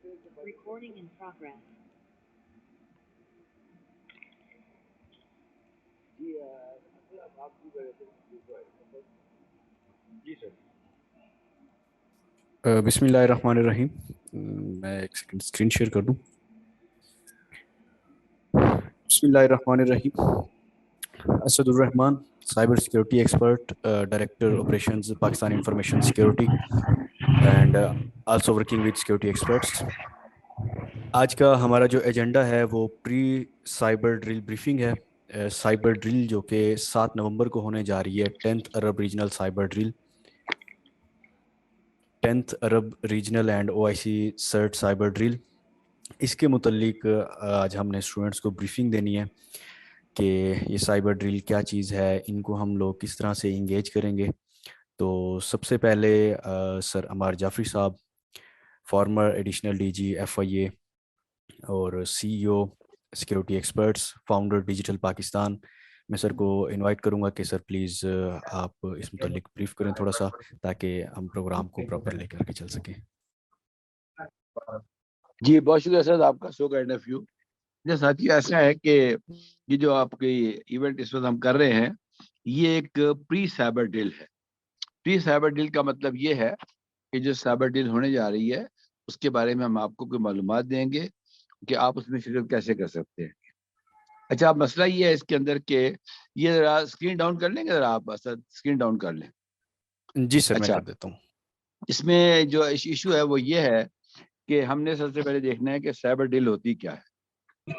Recording in progress. जी sir. बिस्मिल्लाहिर्रहमानिर्रहीम। मैं एक सेकंड स्क्रीन शेयर कर दूं। बिस्मिल्लाहिर्रहमानिर्रहीम। Asadur Rahman, cyber security expert, director operations Pakistan information security and also working with security experts. आज का हमारा जो एजेंडा है वो प्री साइबर ड्रिल ब्रीफिंग है। साइबर ड्रिल जो कि 7 नवंबर को होने जा रही है, 10th Arab regional cyber drill, 10th Arab regional and OIC CERT cyber drill. इसके मुतल्लिक आज हमने स्टूडेंट्स को ब्रीफिंग देनी है कि ये साइबर ड्रिल क्या चीज़ है, इनको हम लोग किस तरह से इंगेज करेंगे। तो सबसे पहले सर अमार जाफरी साहब, फॉर्मर एडिशनल DG FIA और CEO security experts, founder digital Pakistan, मैं सर को इनवाइट करूंगा कि सर प्लीज़ आप इस मुतल्लिक ब्रीफ करें थोड़ा सा, ताकि हम प्रोग्राम को प्रॉपर लेकर के चल सकें। जी बहुत शुक्रिया सर आपका, सो काइंड ऑफ यू। जी साथियों, ऐसा है कि ये जो आपके इवेंट इस वक्त हम कर रहे हैं, ये एक प्री साइबर डील है। प्री साइबर डील का मतलब ये है कि जो साइबर डील होने जा रही है उसके बारे में हम आपको कोई मालूमात देंगे कि आप उसमें शिरकत कैसे कर सकते हैं। अच्छा, अब मसला ये है इसके अंदर के, ये जरा स्क्रीन डाउन कर लेंगे, जरा आप सर स्क्रीन डाउन कर लें। जी सर, मैं अच्छा, कर देता हूँ। इसमें जो इशू है वो ये है कि हमने सबसे पहले देखना है कि साइबर डील होती क्या है।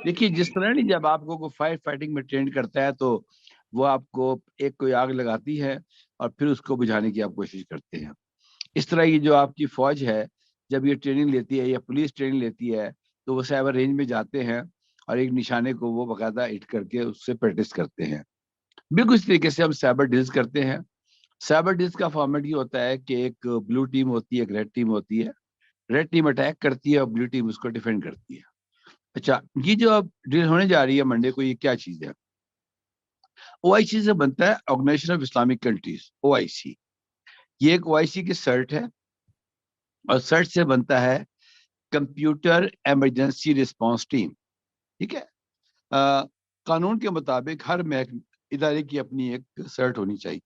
देखिए, जिस तरह नहीं, जब आपको कोई फायर फाइटिंग में ट्रेन करता है तो वो आपको एक कोई आग लगाती है और फिर उसको बुझाने की आप कोशिश करते हैं। इस तरह ये जो आपकी फौज है, जब ये ट्रेनिंग लेती है या पुलिस ट्रेनिंग लेती है, तो वो साइबर रेंज में जाते हैं और एक निशाने को वो बाकायदा हिट करके उससे प्रैक्टिस करते हैं। बिल्कुल इस तरीके से हम साइबर डील्स करते हैं। साइबर डील्स का फॉर्मेट ये होता है कि एक ब्लू टीम होती है, एक रेड टीम होती है। रेड टीम अटैक करती है और ब्लू टीम उसको डिफेंड करती है। अच्छा, ये जो अब डील होने जा रही है मंडे को, ये क्या चीज है? OIC से बनता है, Organisation of Islamic Countries, OIC। ये एक OIC की सर्ट है और सर्ट से बनता है कंप्यूटर इमरजेंसी रिस्पांस टीम। ठीक है। कानून के मुताबिक हर इदारे की अपनी एक सर्ट होनी चाहिए।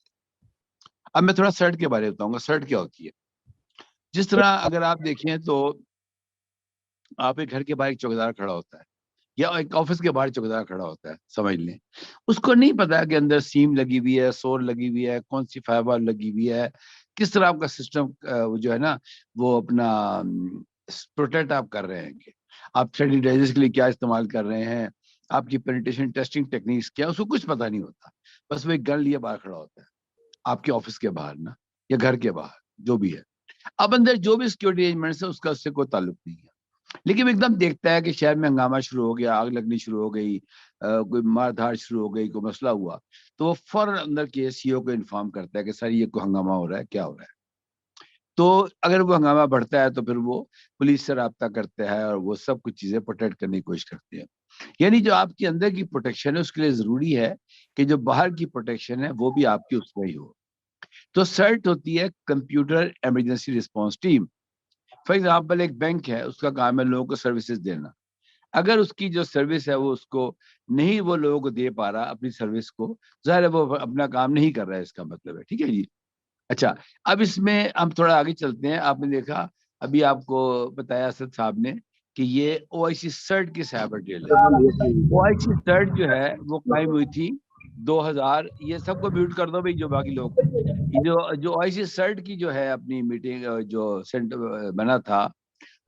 अब मैं थोड़ा सर्ट के बारे में बताऊंगा, सर्ट क्या होती है। जिस तरह अगर आप देखें तो आप एक घर के बाहर एक चौकीदार खड़ा होता है या एक ऑफिस के बाहर चौकीदार खड़ा होता है, समझ लें। उसको नहीं पता कि अंदर सीम लगी हुई है, सोर लगी हुई है, कौन सी फाइबर लगी हुई है, किस तरह आपका सिस्टम जो है ना वो अपना प्रोटेक्ट आप कर रहे हैं कि आप थ्रेड डिवाइसेस के लिए क्या इस्तेमाल कर रहे हैं, आपकी पेनिट्रेशन टेस्टिंग टेक्निक्स क्या, उसको कुछ पता नहीं होता। बस वो एक गन लिए बाहर खड़ा होता है आपके ऑफिस के बाहर ना, या घर के बाहर, जो भी है। अब अंदर जो भी सिक्योरिटी अरेंजमेंट्स है उसका उससे कोई ताल्लुक नहीं है। लेकिन वो एकदम देखता है कि शहर में हंगामा शुरू हो गया, आग लगनी शुरू हो गई, कोई मारधाड़ शुरू हो गई, कोई मसला हुआ, तो वो फौरन अंदर के CEO को इन्फॉर्म करता है कि सर ये कोई हंगामा हो रहा है, क्या हो रहा है। तो अगर वो हंगामा बढ़ता है तो फिर वो पुलिस से रब्ता करते हैं और वो सब कुछ चीजें प्रोटेक्ट करने की कोशिश करते हैं। यानी जो आपके अंदर की प्रोटेक्शन है उसके लिए जरूरी है कि जो बाहर की प्रोटेक्शन है वो भी आपकी उसमें ही हो। तो सर्ट होती है computer emergency response team. For example, एक बैंक है, उसका काम है लोगों को सर्विसेज देना। अगर उसकी जो सर्विस है वो उसको नहीं, वो लोगों को दे पा रहा अपनी सर्विस को, जाहिर है वो अपना काम नहीं कर रहा है, इसका मतलब है। ठीक है जी। अच्छा, अब इसमें हम थोड़ा आगे चलते हैं। आपने देखा, अभी आपको बताया असद साहब ने कि ये OIC सर्ट की साइबर डील है। OIC सर्ट जो है वो कायम हुई थी 2000। ये सबको म्यूट कर दो भाई, जो बाकी लोग। ये जो जो OIC सर्ट की जो है अपनी मीटिंग जो सेंटर बना था,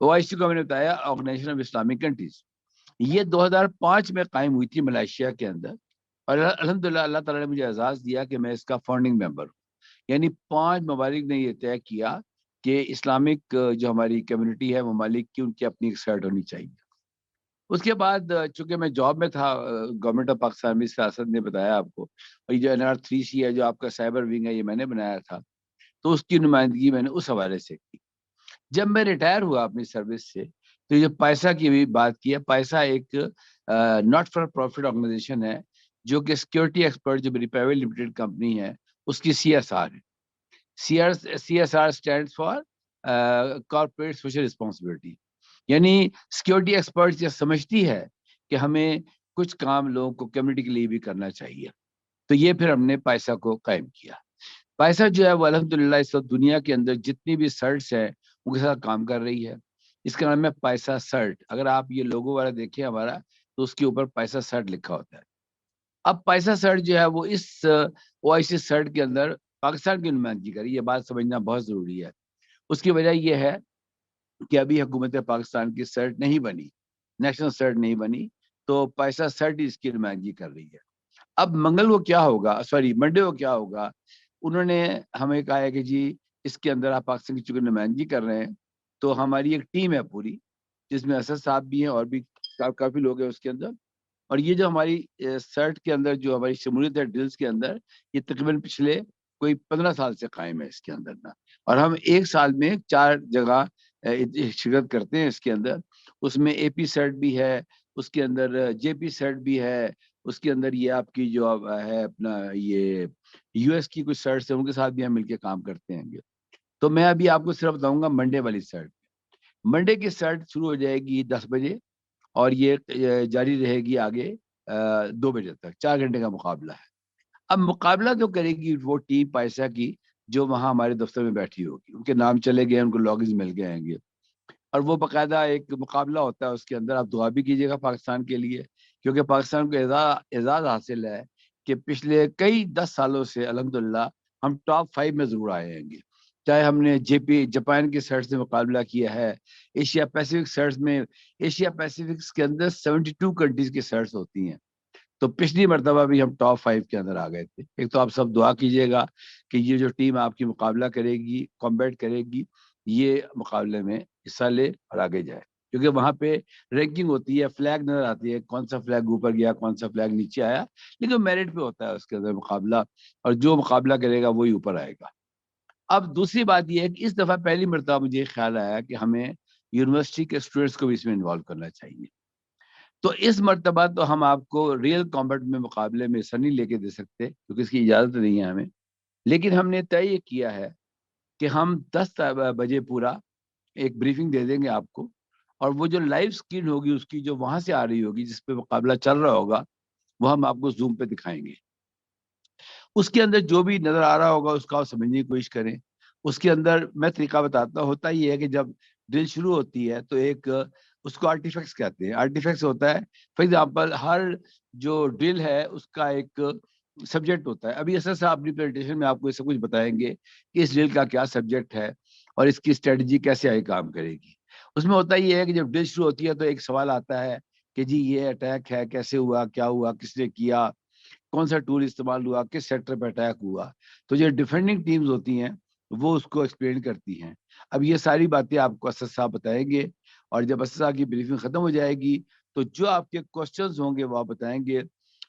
OIC को मैंने बताया, ऑर्गेनाइजेशन ऑफ इस्लामिक कंट्रीज। ये 2005 में कायम हुई थी मलेशिया के अंदर। और अल्हम्दुलिल्लाह अल्लाह ताला ने मुझे एजाज दिया कि मैं इसका फाउंडिंग मेंबर हूँ। यानी 5 ममालिक ने ये तय किया कि इस्लामिक जो हमारी कम्युनिटी है, ममालिक की, उनकी अपनी एक साइड होनी चाहिए। उसके बाद चूंकि मैं जॉब में था, गवर्नमेंट ऑफ पाकिस्तान में, सियासत ने बताया आपको, और ये जो NR3C है जो आपका साइबर विंग है, ये मैंने बनाया था। तो उसकी नुमाइंदगी मैंने उस हवाले से की। जब मैं रिटायर हुआ अपनी सर्विस से, तो ये पैसा की भी बात की है। पैसा एक नॉट फॉर प्रॉफिट ऑर्गेनाइजेशन है जो कि सिक्योरिटी एक्सपर्ट, जो मेरी प्राइवेट लिमिटेड कंपनी है, उसकी CSR है। CSR stands for corporate social responsibility. यानी सिक्योरिटी एक्सपर्ट्स ये समझती है कि हमें कुछ काम लोगों को कम्युनिटी के लिए भी करना चाहिए। तो ये फिर हमने पैसा को कायम किया। पैसा जो है वो अल्हम्दुलिल्लाह इस वक्त दुनिया के अंदर जितनी भी सर्ट्स है उनके साथ काम कर रही है। इसका नाम है पैसा सर्ट। अगर आप ये लोगो वाला देखें हमारा, तो उसके ऊपर पैसा सर्ट लिखा होता है। अब पैसा सर्ट जो है वो इस ओआईसी सर्ट के अंदर पाकिस्तान की नुमाइंदगी करी, ये बात समझना बहुत जरूरी है। उसकी वजह यह है कि अभी हुकूमत पाकिस्तान की सर्ट नहीं बनी, नेशनल सर्ट नहीं बनी, तो पैसा सर्ट इसकी नुमाइंदगी कर रही है। अब मंगल को क्या होगा, सॉरी मंडे को क्या होगा, उन्होंने हमें कहा है कि जी इसके अंदर आप पाकिस्तान की चूंकि नुमाइंदगी कर रहे हैं, तो हमारी एक टीम है पूरी, जिसमें असद साहब भी हैं और भी काफ़ी लोग हैं उसके अंदर। और ये जो हमारी सर्ट के अंदर जो हमारी शमूलियत है ड्रिल्स के अंदर, ये तकरीबन पिछले कोई 15 साल से कायम है इसके अंदर ना। और हम एक साल में 4 जगह शिरकत करते हैं इसके अंदर। उसमें एपी सर्ट भी है, उसके अंदर जेपी सर्ट भी है, उसके अंदर ये आपकी जो है अपना ये यूएस की कुछ सर्ट्स है, उनके साथ भी हम मिलकर काम करते हैं। तो मैं अभी आपको सिर्फ बताऊंगा मंडे वाली सर्ट। मंडे की सर्ट शुरू हो जाएगी 10 बजे और ये जारी रहेगी आगे 2 बजे तक। 4 घंटे का मुकाबला है। अब मुकाबला जो करेगी वो टीम पैसा की, जो वहाँ हमारे दफ्तर में बैठी होगी। उनके नाम चले गए, उनको लॉगिन मिल गए हैं और वो बाकायदा एक मुकाबला होता है। उसके अंदर आप दुआ भी कीजिएगा पाकिस्तान के लिए, क्योंकि पाकिस्तान को एजाज़ हासिल है कि पिछले कई 10 सालों से अल्हम्दुलिल्लाह हम टॉप 5 में ज़रूर आए हैं। चाहे हमने जेपी जापान के सर्ट से मुकाबला किया है, एशिया पैसिफिक सर्ट्स में, एशिया पैसिफिक के अंदर 72 कंट्रीज की सर्ट्स होती हैं। तो पिछली मरतबा भी हम टॉप 5 के अंदर आ गए थे। एक तो आप सब दुआ कीजिएगा कि ये जो टीम आपकी मुकाबला करेगी, कॉम्बैट करेगी, ये मुकाबले में हिस्सा ले और आगे जाए, क्योंकि वहाँ पे रैंकिंग होती है, फ्लैग नजर आती है, कौन सा फ्लैग ऊपर गया, कौन सा फ्लैग नीचे आया, लेकिन मेरिट पे होता है उसके अंदर मुकाबला, और जो मुकाबला करेगा वही ऊपर आएगा। अब दूसरी बात यह है कि इस दफ़ा पहली मरतबा मुझे ख्याल आया कि हमें यूनिवर्सिटी के स्टूडेंट्स को भी इसमें इन्वॉल्व करना चाहिए। तो इस मर्तबा तो हम आपको रियल कॉम्बैट में मुकाबले में हिस्सा नहीं लेके दे सकते, क्योंकि इसकी इजाज़त नहीं है हमें। लेकिन हमने तय किया है कि हम 10 बजे पूरा एक ब्रीफिंग दे देंगे आपको, और वो जो लाइव स्क्रीन होगी उसकी जो वहाँ से आ रही होगी, जिस पे मुकाबला चल रहा होगा, वो हम आपको जूम पे दिखाएंगे। उसके अंदर जो भी नज़र आ रहा होगा उसका आप समझने की कोशिश करें। उसके अंदर मैं तरीका बताता, होता ये है कि जब ड्रिल शुरू होती है तो एक उसको आर्टिफैक्ट्स कहते हैं। आर्टिफैक्ट्स होता है, फॉर एग्जांपल हर जो ड्रिल है उसका एक सब्जेक्ट होता है। अभी ऐसा सा अपनी प्रेजेंटेशन में आपको ये सब कुछ बताएंगे कि इस ड्रिल का क्या सब्जेक्ट है और इसकी स्ट्रेटजी कैसे आगे काम करेगी। उसमें होता ये है कि जब ड्रिल शुरू होती है तो एक सवाल आता है कि जी ये अटैक है, कैसे हुआ, क्या हुआ, किसने किया, कौन सा टूल इस्तेमाल हुआ, किस सेक्टर पे अटैक हुआ। तो जो डिफेंडिंग टीम्स होती हैं वो उसको एक्सप्लेन करती हैं। अब ये सारी बातें आपको असद साहब बताएंगे, और जब असद साहब की ब्रीफिंग खत्म हो जाएगी तो जो आपके क्वेश्चंस होंगे वो आप बताएंगे।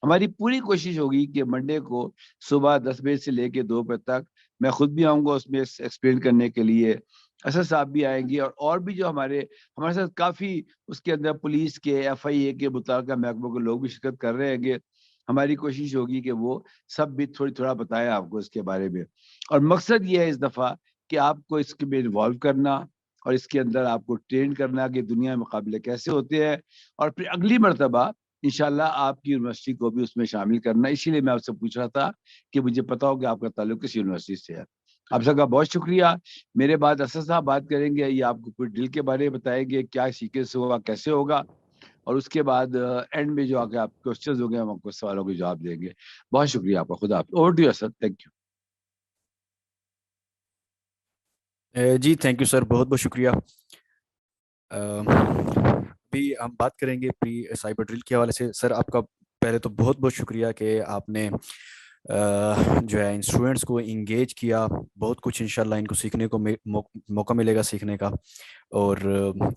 हमारी पूरी कोशिश होगी कि मंडे को सुबह 10 बजे से लेके 2 बजे तक मैं खुद भी आऊँगा उसमें एक्सप्लेन करने के लिए। असद साहब भी आएंगे, और भी जो हमारे साथ काफ़ी उसके अंदर पुलिस के, एफआईए के, मुतल्लिका महकमों के लोग भी शिरकत कर रहे हैं। हमारी कोशिश होगी कि वो सब भी थोड़ा बताएं आपको इसके बारे में। और मकसद ये है इस दफ़ा कि आपको इसके में इन्वॉल्व करना और इसके अंदर आपको ट्रेन करना कि दुनिया में मुकाबले कैसे होते हैं, और फिर अगली मरतबा इंशाल्लाह आपकी यूनिवर्सिटी को भी उसमें शामिल करना। इसीलिए मैं आपसे पूछ रहा था कि मुझे पता हो कि आपका ताल्लुक किस यूनिवर्सिटी से है। आप सबका बहुत शुक्रिया। मेरे बाद असद साहब बात करेंगे, ये आपको पूरे ड्रिल के बारे में बताएंगे, क्या सीक्वेंस होगा, कैसे होगा, और उसके बाद एंड में जो आगे आप क्वेश्चंस होंगे हम आपको सवालों के जवाब देंगे। बहुत शुक्रिया आपका। खुदा हाफिज़। Over to you sir. Thank you. जी थैंक यू सर, बहुत बहुत शुक्रिया। अभी हम बात करेंगे प्री साइबर ड्रिल के हवाले से। सर आपका पहले तो बहुत बहुत शुक्रिया कि आपने जो है इन स्टूडेंट्स को इंगेज किया। बहुत कुछ इंशाल्लाह इनको सीखने को मौका मिलेगा सीखने का। और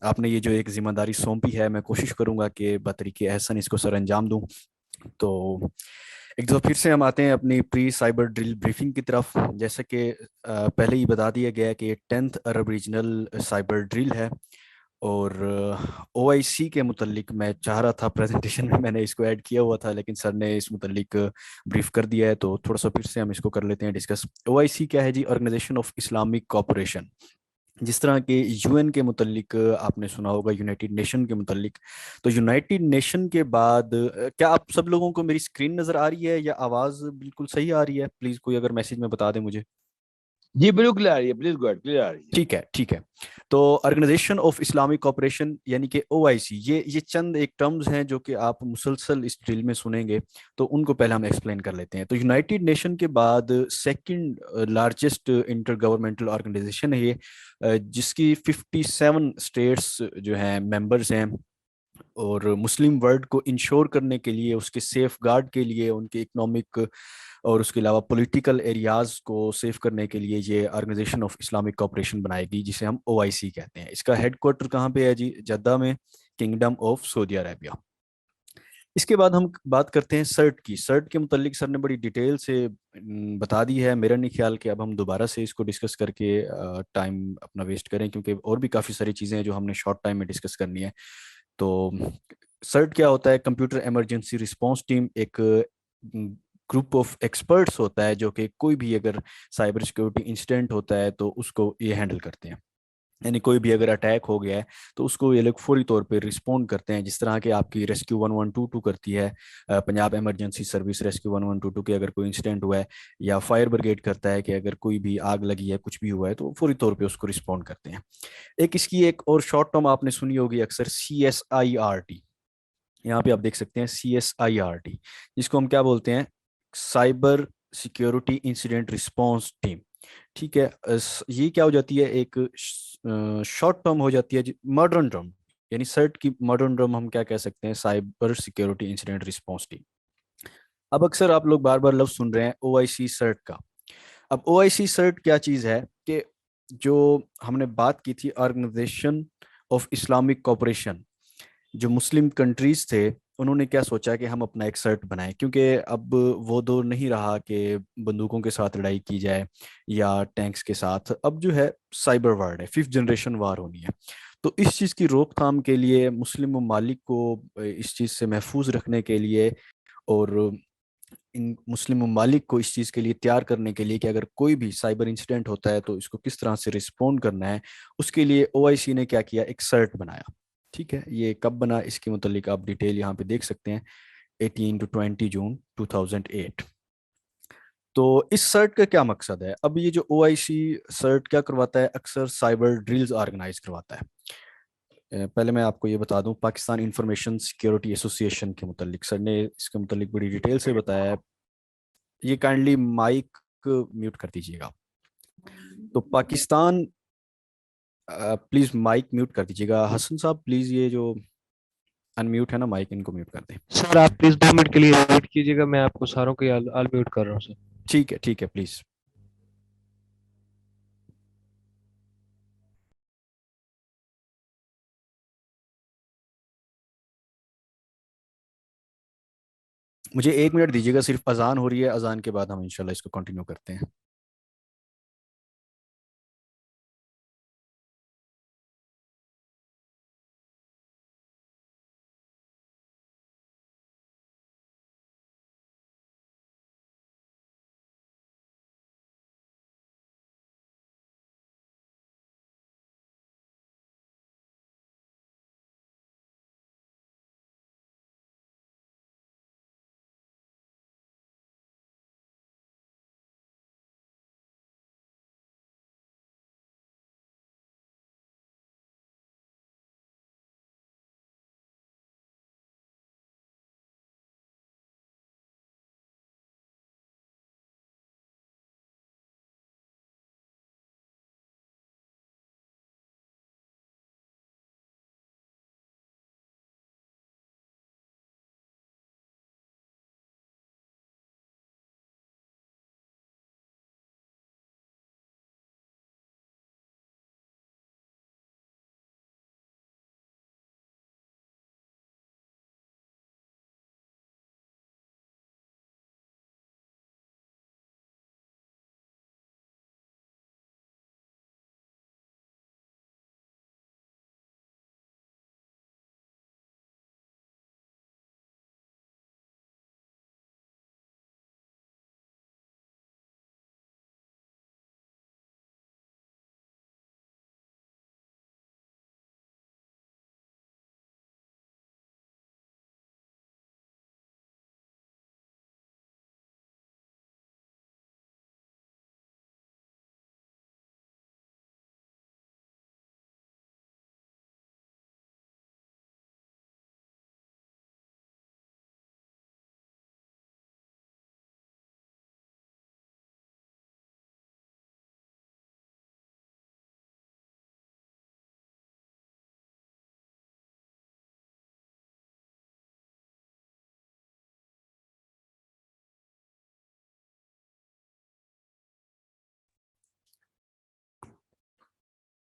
आपने ये जो एक जिम्मेदारी सौंपी है, मैं कोशिश करूंगा कि बतरीके एहसन इसको सर अंजाम दूं। तो एक दफ़ा फिर से हम आते हैं अपनी प्री साइबर ड्रिल ब्रीफिंग की तरफ। जैसे कि पहले ही बता दिया गया कि ये 10th Arab regional cyber drill है। और ओआईसी के मुतल्लिक मैं चाह रहा था प्रेजेंटेशन में, मैंने इसको ऐड किया हुआ था, लेकिन सर ने इस मुतल्लिक ब्रीफ कर दिया है, तो थोड़ा सा फिर से हम इसको कर लेते हैं डिस्कस। ओआईसी क्या है जी? Organisation of Islamic Cooperation. जिस तरह के यूएन के मुतल्लिक आपने सुना होगा, यूनाइटेड नेशन के मुतल्लिक। तो यूनाइटेड नेशन के बाद क्या आप सब लोगों को मेरी स्क्रीन नज़र आ रही है या आवाज़ बिल्कुल सही आ रही है? प्लीज़ कोई अगर मैसेज में बता दे मुझे। जी बिल्कुल क्लियर आ रही है, प्लीज गो क्लियर आ रही है। ठीक है, ठीक है। तो ऑर्गेनाइजेशन ऑफ इस्लामिक कोऑपरेशन यानी कि ओआईसी, ये चंद एक टर्म्स हैं जो कि आप मुसलसल इस ड्रिल में सुनेंगे, तो उनको पहले हम एक्सप्लेन कर लेते हैं। तो यूनाइटेड नेशन के बाद second largest intergovernmental organisation है ये, जिसकी 57 स्टेट्स जो हैं मेंबर्स हैं। और मुस्लिम वर्ल्ड को इंश्योर करने के लिए, उसके सेफ गार्ड के लिए, उनके इकोनॉमिक और उसके अलावा पॉलिटिकल एरियाज को सेव करने के लिए ये ऑर्गेनाइजेशन ऑफ इस्लामिक कोऑपरेशन बनाई गई, जिसे हम ओआईसी कहते हैं। इसका हेडक्वार्टर कहाँ पे है जी? जद्दा में, किंगडम ऑफ सऊदी अरेबिया। इसके बाद हम बात करते हैं सर्ट की। सर्ट के मुतल्लिक सर ने बड़ी डिटेल से बता दी है। मेरा नहीं ख्याल कि अब हम दोबारा से इसको डिस्कस करके टाइम अपना वेस्ट करें, क्योंकि और भी काफ़ी सारी चीज़ें हैं जो हमने शॉर्ट टाइम में डिस्कस करनी है। तो सर्ट क्या होता है? कंप्यूटर इमरजेंसी रिस्पांस टीम, एक ग्रुप ऑफ एक्सपर्ट्स होता है जो कि कोई भी अगर साइबर सिक्योरिटी इंसिडेंट होता है तो उसको ये हैंडल करते हैं। यानी कोई भी अगर अटैक हो गया है तो उसको ये लोग फौरी तौर पे रिस्पॉन्ड करते हैं, जिस तरह के आपकी रेस्क्यू 1122 करती है, पंजाब इमरजेंसी सर्विस रेस्क्यू 1122 के अगर कोई इंसिडेंट हुआ है, या फायर ब्रिगेड करता है कि अगर कोई भी आग लगी है, कुछ भी हुआ है, तो फौरी तौर पे उसको रिस्पॉन्ड करते हैं। एक इसकी एक और शॉर्ट टर्म आपने सुनी होगी अक्सर, CSIRT। यहाँ पे आप देख सकते हैं CSIRT, जिसको हम क्या बोलते हैं? Cyber security incident response team. ठीक है। ये क्या हो जाती है? एक शॉर्ट टर्म हो जाती है, मॉडर्न टर्म, यानी सर्ट की मॉडर्न टर्म हम क्या कह सकते हैं? Cyber security incident response team. अब अक्सर आप लोग बार बार लफ्ज सुन रहे हैं ओआईसी सर्ट का। अब ओआईसी सर्ट क्या चीज़ है कि जो हमने बात की थी ऑर्गेनाइजेशन ऑफ इस्लामिक कोऑपरेशन, जो मुस्लिम कंट्रीज थे, उन्होंने क्या सोचा कि हम अपना एक सर्ट बनाएं, क्योंकि अब वो दौर नहीं रहा कि बंदूकों के साथ लड़ाई की जाए या टैंक्स के साथ। अब जो है साइबर वार है, 5th जनरेशन वार होनी है। तो इस चीज़ की रोकथाम के लिए, मुस्लिम ममालिक को इस चीज़ से महफूज रखने के लिए, और इन मुस्लिम ममालिक को इस चीज़ के लिए तैयार करने के लिए कि अगर कोई भी साइबर इंसिडेंट होता है तो इसको किस तरह से रिस्पॉन्ड करना है, उसके लिए ओआईसी ने क्या किया? एक सर्ट बनाया। ठीक है। ये कब बना, इसके मुतालिक आप डिटेल यहाँ पे देख सकते हैं, 18 to 20 जून 2008। तो इस सर्ट का क्या मकसद है? अब ये जो ओआईसी सर्ट क्या करवाता है? अक्सर साइबर ड्रिल्स ऑर्गेनाइज करवाता है। पहले मैं आपको ये बता दूं, पाकिस्तान इंफॉर्मेशन सिक्योरिटी एसोसिएशन के मुतालिक सर ने इसके मुतालिक बड़ी डिटेल से बताया है। ये काइंडली माइक म्यूट कर दीजिएगा। तो पाकिस्तान, प्लीज माइक म्यूट कर दीजिएगा। हसन साहब प्लीज ये जो अनम्यूट है ना माइक, इनको म्यूट कर दें। सर आप प्लीज 2 मिनट के लिए वेट कीजिएगा, मैं आपको सारों को ऑल म्यूट कर रहा हूँ सर। ठीक है प्लीज। मुझे 1 मिनट दीजिएगा, सिर्फ अजान हो रही है, अजान के बाद हम इंशाल्लाह इसको कंटिन्यू करते हैं।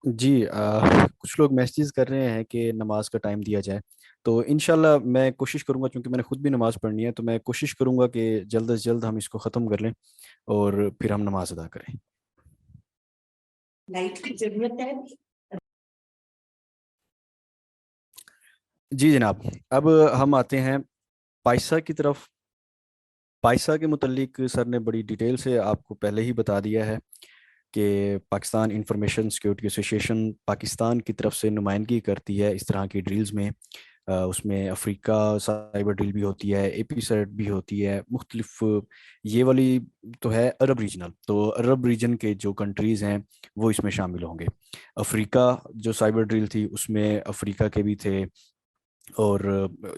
जी कुछ लोग मैसेज कर रहे हैं कि नमाज का टाइम दिया जाए, तो इंशाल्लाह मैं कोशिश करूंगा, क्योंकि मैंने खुद भी नमाज पढ़नी है, तो मैं कोशिश करूंगा कि जल्द से जल्द हम इसको ख़त्म कर लें और फिर हम नमाज अदा करें। लाइट की जरूरत है। जी जनाब, अब हम आते हैं पाइसा की तरफ। पाइसा के मुतल्लिक सर ने बड़ी डिटेल से आपको पहले ही बता दिया है कि Pakistan information security association Pakistan की तरफ से नुमाइंदगी करती है इस तरह की ड्रिल्स में। उसमें अफ्रीका साइबर ड्रिल भी होती है, एपी सर्ट भी होती है, मुख्तलिफ। ये वाली तो है अरब रीजनल, तो अरब रीजन के जो कंट्रीज़ हैं वो इसमें शामिल होंगे। अफ्रीका जो साइबर ड्रिल थी उसमें अफ्रीका के भी थे, और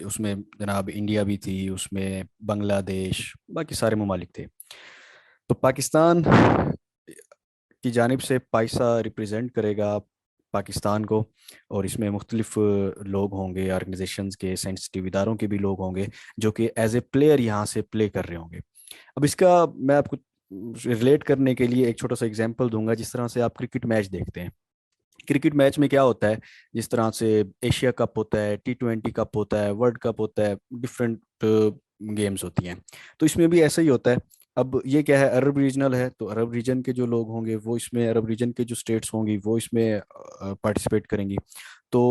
उसमें जनाब इंडिया भी थी, उसमें बांग्लादेश, बाकी सारे ममालिक थे। तो पाकिस्तान की जानिब से पाइसा रिप्रेजेंट करेगा पाकिस्तान को, और इसमें मुख्तलिफ लोग होंगे, ऑर्गेनाइजेशंस के, सेंसिटिव इदारों के भी लोग होंगे जो कि एज ए प्लेयर यहाँ से प्ले कर रहे होंगे। अब इसका मैं आपको रिलेट करने के लिए एक छोटा सा एग्जांपल दूंगा। जिस तरह से आप क्रिकेट मैच देखते हैं, क्रिकेट मैच में क्या होता है, जिस तरह से एशिया कप होता है, T20 कप होता है, वर्ल्ड कप होता है, डिफरेंट गेम्स होती हैं, तो इसमें भी ऐसा ही होता है। अब ये क्या है, अरब रीजनल है, तो अरब रीजन के जो लोग होंगे वो इसमें, अरब रीजन के जो स्टेट्स होंगी वो इसमें पार्टिसिपेट करेंगी। तो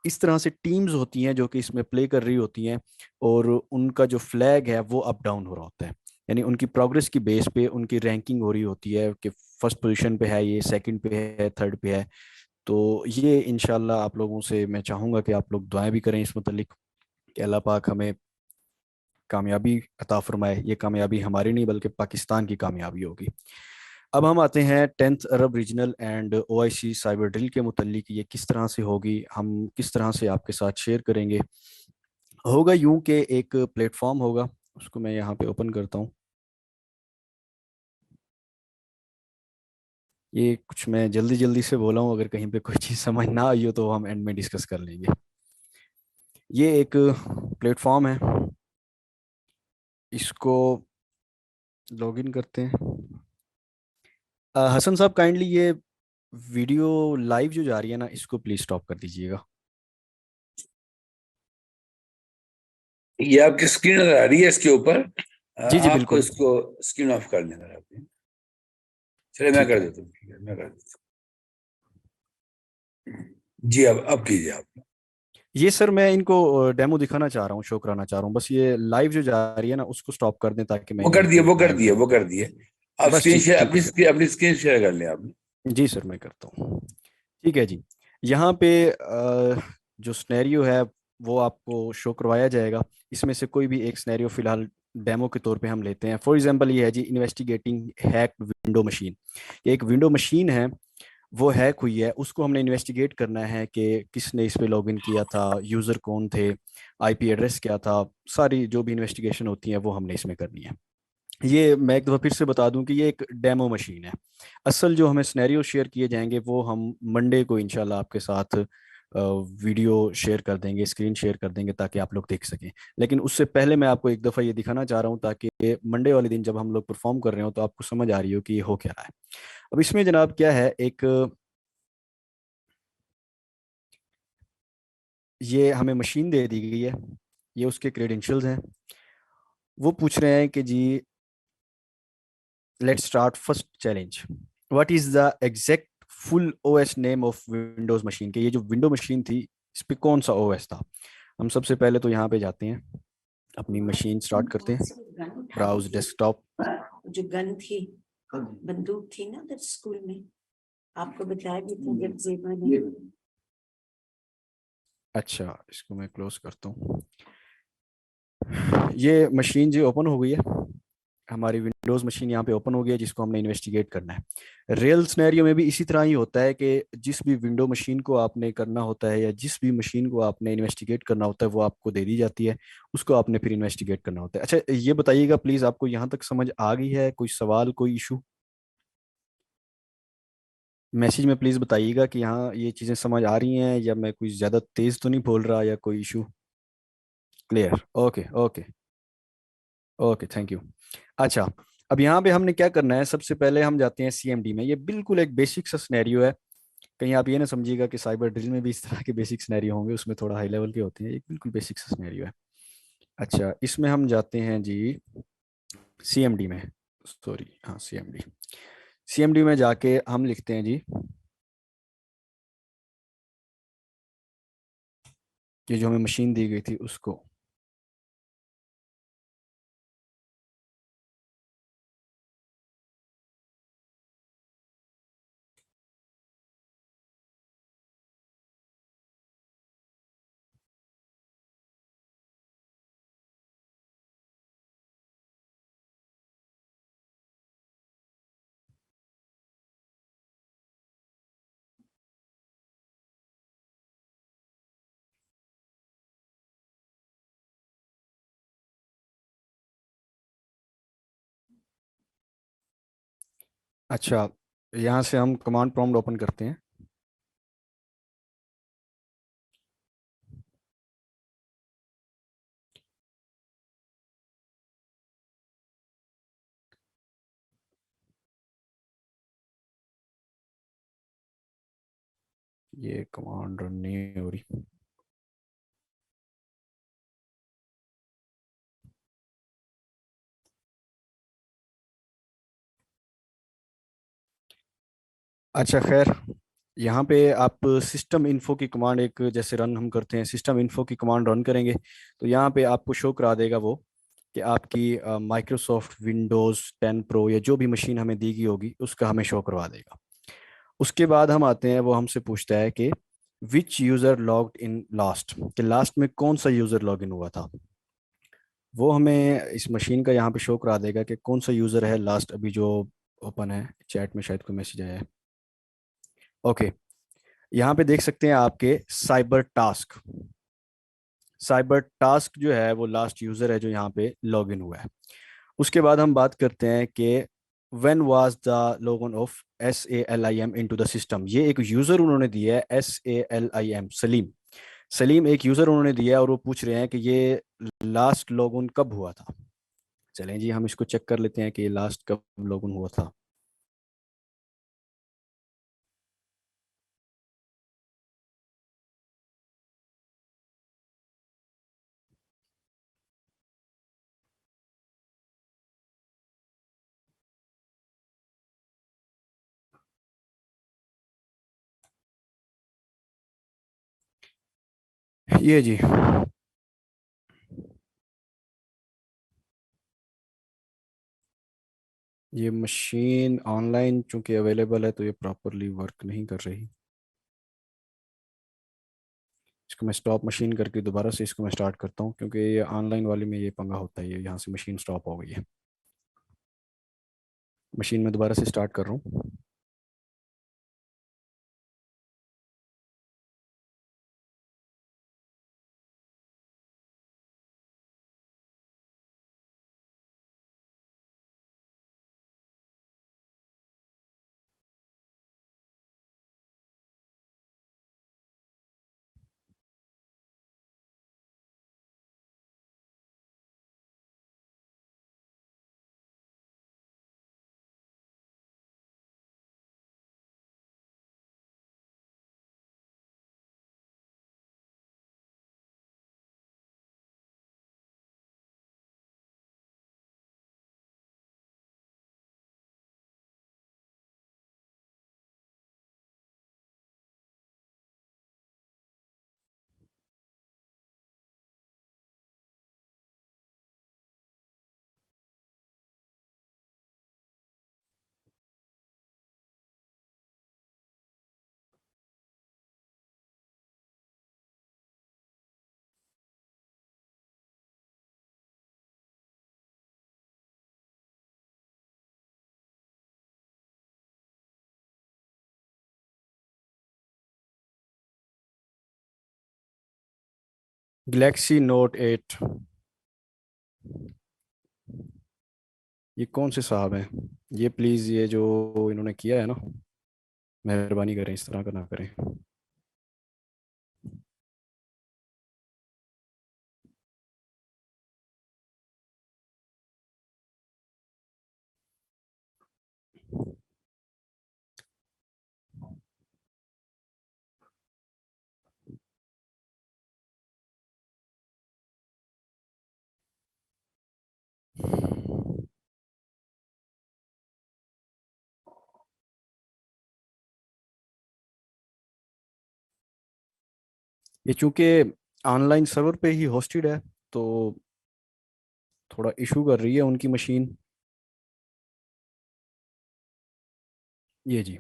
इस तरह से टीम्स होती हैं जो कि इसमें प्ले कर रही होती हैं, और उनका जो फ्लैग है वो अप डाउन हो रहा होता है, यानी उनकी प्रोग्रेस की बेस पे उनकी रैंकिंग हो रही होती है कि फर्स्ट पोजीशन पे है, ये सेकंड पे है, थर्ड पे है। तो ये इंशाल्लाह आप लोगों से मैं चाहूँगा कि आप लोग दुआएं भी करें इस मुतलिक कि अल्लाह पाक हमें कामयाबी अता फरमाए। ये कामयाबी हमारी नहीं बल्कि पाकिस्तान की कामयाबी होगी। अब हम आते हैं 10th Arab regional and OIC cyber drill के मुतलिक, ये किस तरह से होगी, हम किस तरह से आपके साथ शेयर करेंगे। होगा यूं कि एक प्लेटफॉर्म होगा, उसको मैं यहाँ पे ओपन करता हूँ। ये कुछ मैं जल्दी जल्दी से बोला हूँ, अगर कहीं पे कोई चीज़ समझ ना आई हो तो हम एंड में डिस्कस कर लेंगे। ये एक प्लेटफॉर्म है, इसको लॉगिन करते हैं। हसन साहब काइंडली ये वीडियो लाइव जो जा रही है ना, इसको प्लीज स्टॉप कर दीजिएगा। ये आपकी स्क्रीन नजर आ रही है इसके ऊपर। जी जी आपको बिल्कुल। इसको स्क्रीन ऑफ कर देना है आपने। चलिए मैं ठीक कर है देता हूँ, ठीक है, मैं कर देता हूँ। जी अब कीजिए आप। ये सर मैं इनको डेमो दिखाना चाह रहा हूँ, शो कराना चाह रहा हूँ, बस ये लाइव जो जा रही है ना उसको स्टॉप कर दें ताकि मैं वो कर इमेज दिए, को वो कर लाइव दिए, कर वो दूँ। कर दिए। आप बस स्क्रीन ठीक शेयर, ठीक है सर। अपनी स्क्रीन शेयर कर लें आपने। जी सर मैं करता हूँ। ठीक है जी। यहाँ पे जो स्नैरियो है वो आपको शो करवाया जाएगा। इसमें से कोई भी एक स्नैरियो फिलहाल डेमो के तौर पे हम लेते हैं। फॉर एग्जांपल ये है जी, इन्वेस्टिगेटिंग हैक्ड विंडो मशीन। ये एक विंडो मशीन है, वो हैक हुई है, उसको हमने इन्वेस्टिगेट करना है कि किसने इस पे लॉगिन किया था, यूज़र कौन थे, IP एड्रेस क्या था। सारी जो भी इन्वेस्टिगेशन होती है वो हमने इसमें करनी है। ये मैं एक दफ़ा फिर से बता दूं कि ये एक डेमो मशीन है। असल जो हमें सिनेरियो शेयर किए जाएंगे वो हम मंडे को इंशाल्लाह आपके साथ वीडियो शेयर कर देंगे, स्क्रीन शेयर कर देंगे ताकि आप लोग देख सकें। लेकिन उससे पहले मैं आपको एक दफ़ा ये दिखाना चाह रहा हूँ ताकि मंडे वाले दिन जब हम लोग परफॉर्म कर रहे हो तो आपको समझ आ रही हो कि ये हो क्या रहा है। अब इसमें जनाब क्या है, एक ये हमें मशीन दे दी गई है, ये उसके क्रेडेंशियल्स हैं। वो पूछ रहे हैं कि जी let's start first challenge, what is the exact full OS name of Windows machine, के ये जो विंडो मशीन थी इस पे कौन सा OS था। हम सबसे पहले तो यहाँ पे जाते हैं, अपनी मशीन स्टार्ट करते हैं, ब्राउज डेस्कटॉप। जो गन थी, बंदूक थी ना उधर स्कूल में, आपको बताया भी था जब जेबा ने। अच्छा इसको मैं क्लोज करता हूँ। ये मशीन जी ओपन हो गई है, हमारी विंडोज़ मशीन यहाँ पे ओपन हो गई है जिसको हमने इन्वेस्टिगेट करना है। रियल सिनेरियो में भी इसी तरह ही होता है कि जिस भी विंडो मशीन को आपने करना होता है या जिस भी मशीन को आपने इन्वेस्टिगेट करना होता है वो आपको दे दी जाती है, उसको आपने फिर इन्वेस्टिगेट करना होता है। अच्छा ये बताइएगा प्लीज़, आपको यहाँ तक समझ आ गई है, कोई सवाल कोई इशू? मैसेज में प्लीज़ बताइएगा कि यहाँ ये चीज़ें समझ आ रही हैं या मैं कोई ज़्यादा तेज़ तो नहीं बोल रहा या कोई issue. Clear, okay okay okay thank you. अच्छा अब यहाँ पे हमने क्या करना है, सबसे पहले हम जाते हैं CMD में। ये बिल्कुल एक बेसिक सा सिनेरियो है, कहीं आप ये ना समझिएगा कि साइबर ड्रिल में भी इस तरह के बेसिक सिनेरियो होंगे, उसमें थोड़ा हाई लेवल के होते हैं, एक बिल्कुल बेसिक सिनेरियो है। अच्छा, इसमें हम जाते हैं जी सीएमडी में, सॉरी हाँ सीएमडी। सीएमडी में जाके हम लिखते हैं जी कि जो हमें मशीन दी गई थी उसको अच्छा, यहाँ से हम कमांड प्रॉम्प्ट ओपन करते हैं। ये कमांड रन नहीं हो रही। अच्छा खैर, यहाँ पे आप सिस्टम इन्फो की कमांड एक जैसे रन हम करते हैं, सिस्टम इन्फो की कमांड रन करेंगे तो यहाँ पे आपको शो करा देगा वो कि आपकी माइक्रोसॉफ्ट विंडोज़ 10 प्रो या जो भी मशीन हमें दी गई होगी उसका हमें शो करवा देगा। उसके बाद हम आते हैं, वो हमसे पूछता है कि विच यूज़र लॉग्ड इन लास्ट, कि लास्ट में कौन सा यूज़र लॉग इन हुआ था। वो हमें इस मशीन का यहाँ पे शो करा देगा कि कौन सा यूज़र है लास्ट अभी जो ओपन है। चैट में शायद कोई मैसेज आया है। ओके, यहाँ पे देख सकते हैं आपके साइबर टास्क, साइबर टास्क जो है वो लास्ट यूज़र है जो यहाँ पे लॉग इन हुआ है। उसके बाद हम बात करते हैं कि when was the login of SALIM into the system. ये एक यूज़र उन्होंने दिया है SALIM, सलीम। सलीम एक यूज़र उन्होंने दिया है और वो पूछ रहे हैं कि ये लास्ट लॉगिन कब हुआ था। चलें जी हम इसको चेक कर लेते हैं कि ये लास्ट कब लॉगिन हुआ था। ये जी, ये मशीन ऑनलाइन चूंकि अवेलेबल है तो ये प्रॉपरली वर्क नहीं कर रही। इसको मैं स्टॉप मशीन करके दोबारा से इसको मैं स्टार्ट करता हूँ, क्योंकि ये ऑनलाइन वाले में ये पंगा होता है, ये यहाँ से मशीन स्टॉप हो गई है। मशीन में दोबारा से स्टार्ट कर रहा हूँ। गैलेक्सी नोट 8, ये कौन से साहब हैं? ये प्लीज़ ये जो इन्होंने किया है ना, मेहरबानी करें इस तरह का ना करें। ये चूंकि ऑनलाइन सर्वर पे ही होस्टेड है तो थोड़ा इशू कर रही है उनकी मशीन। ये जी।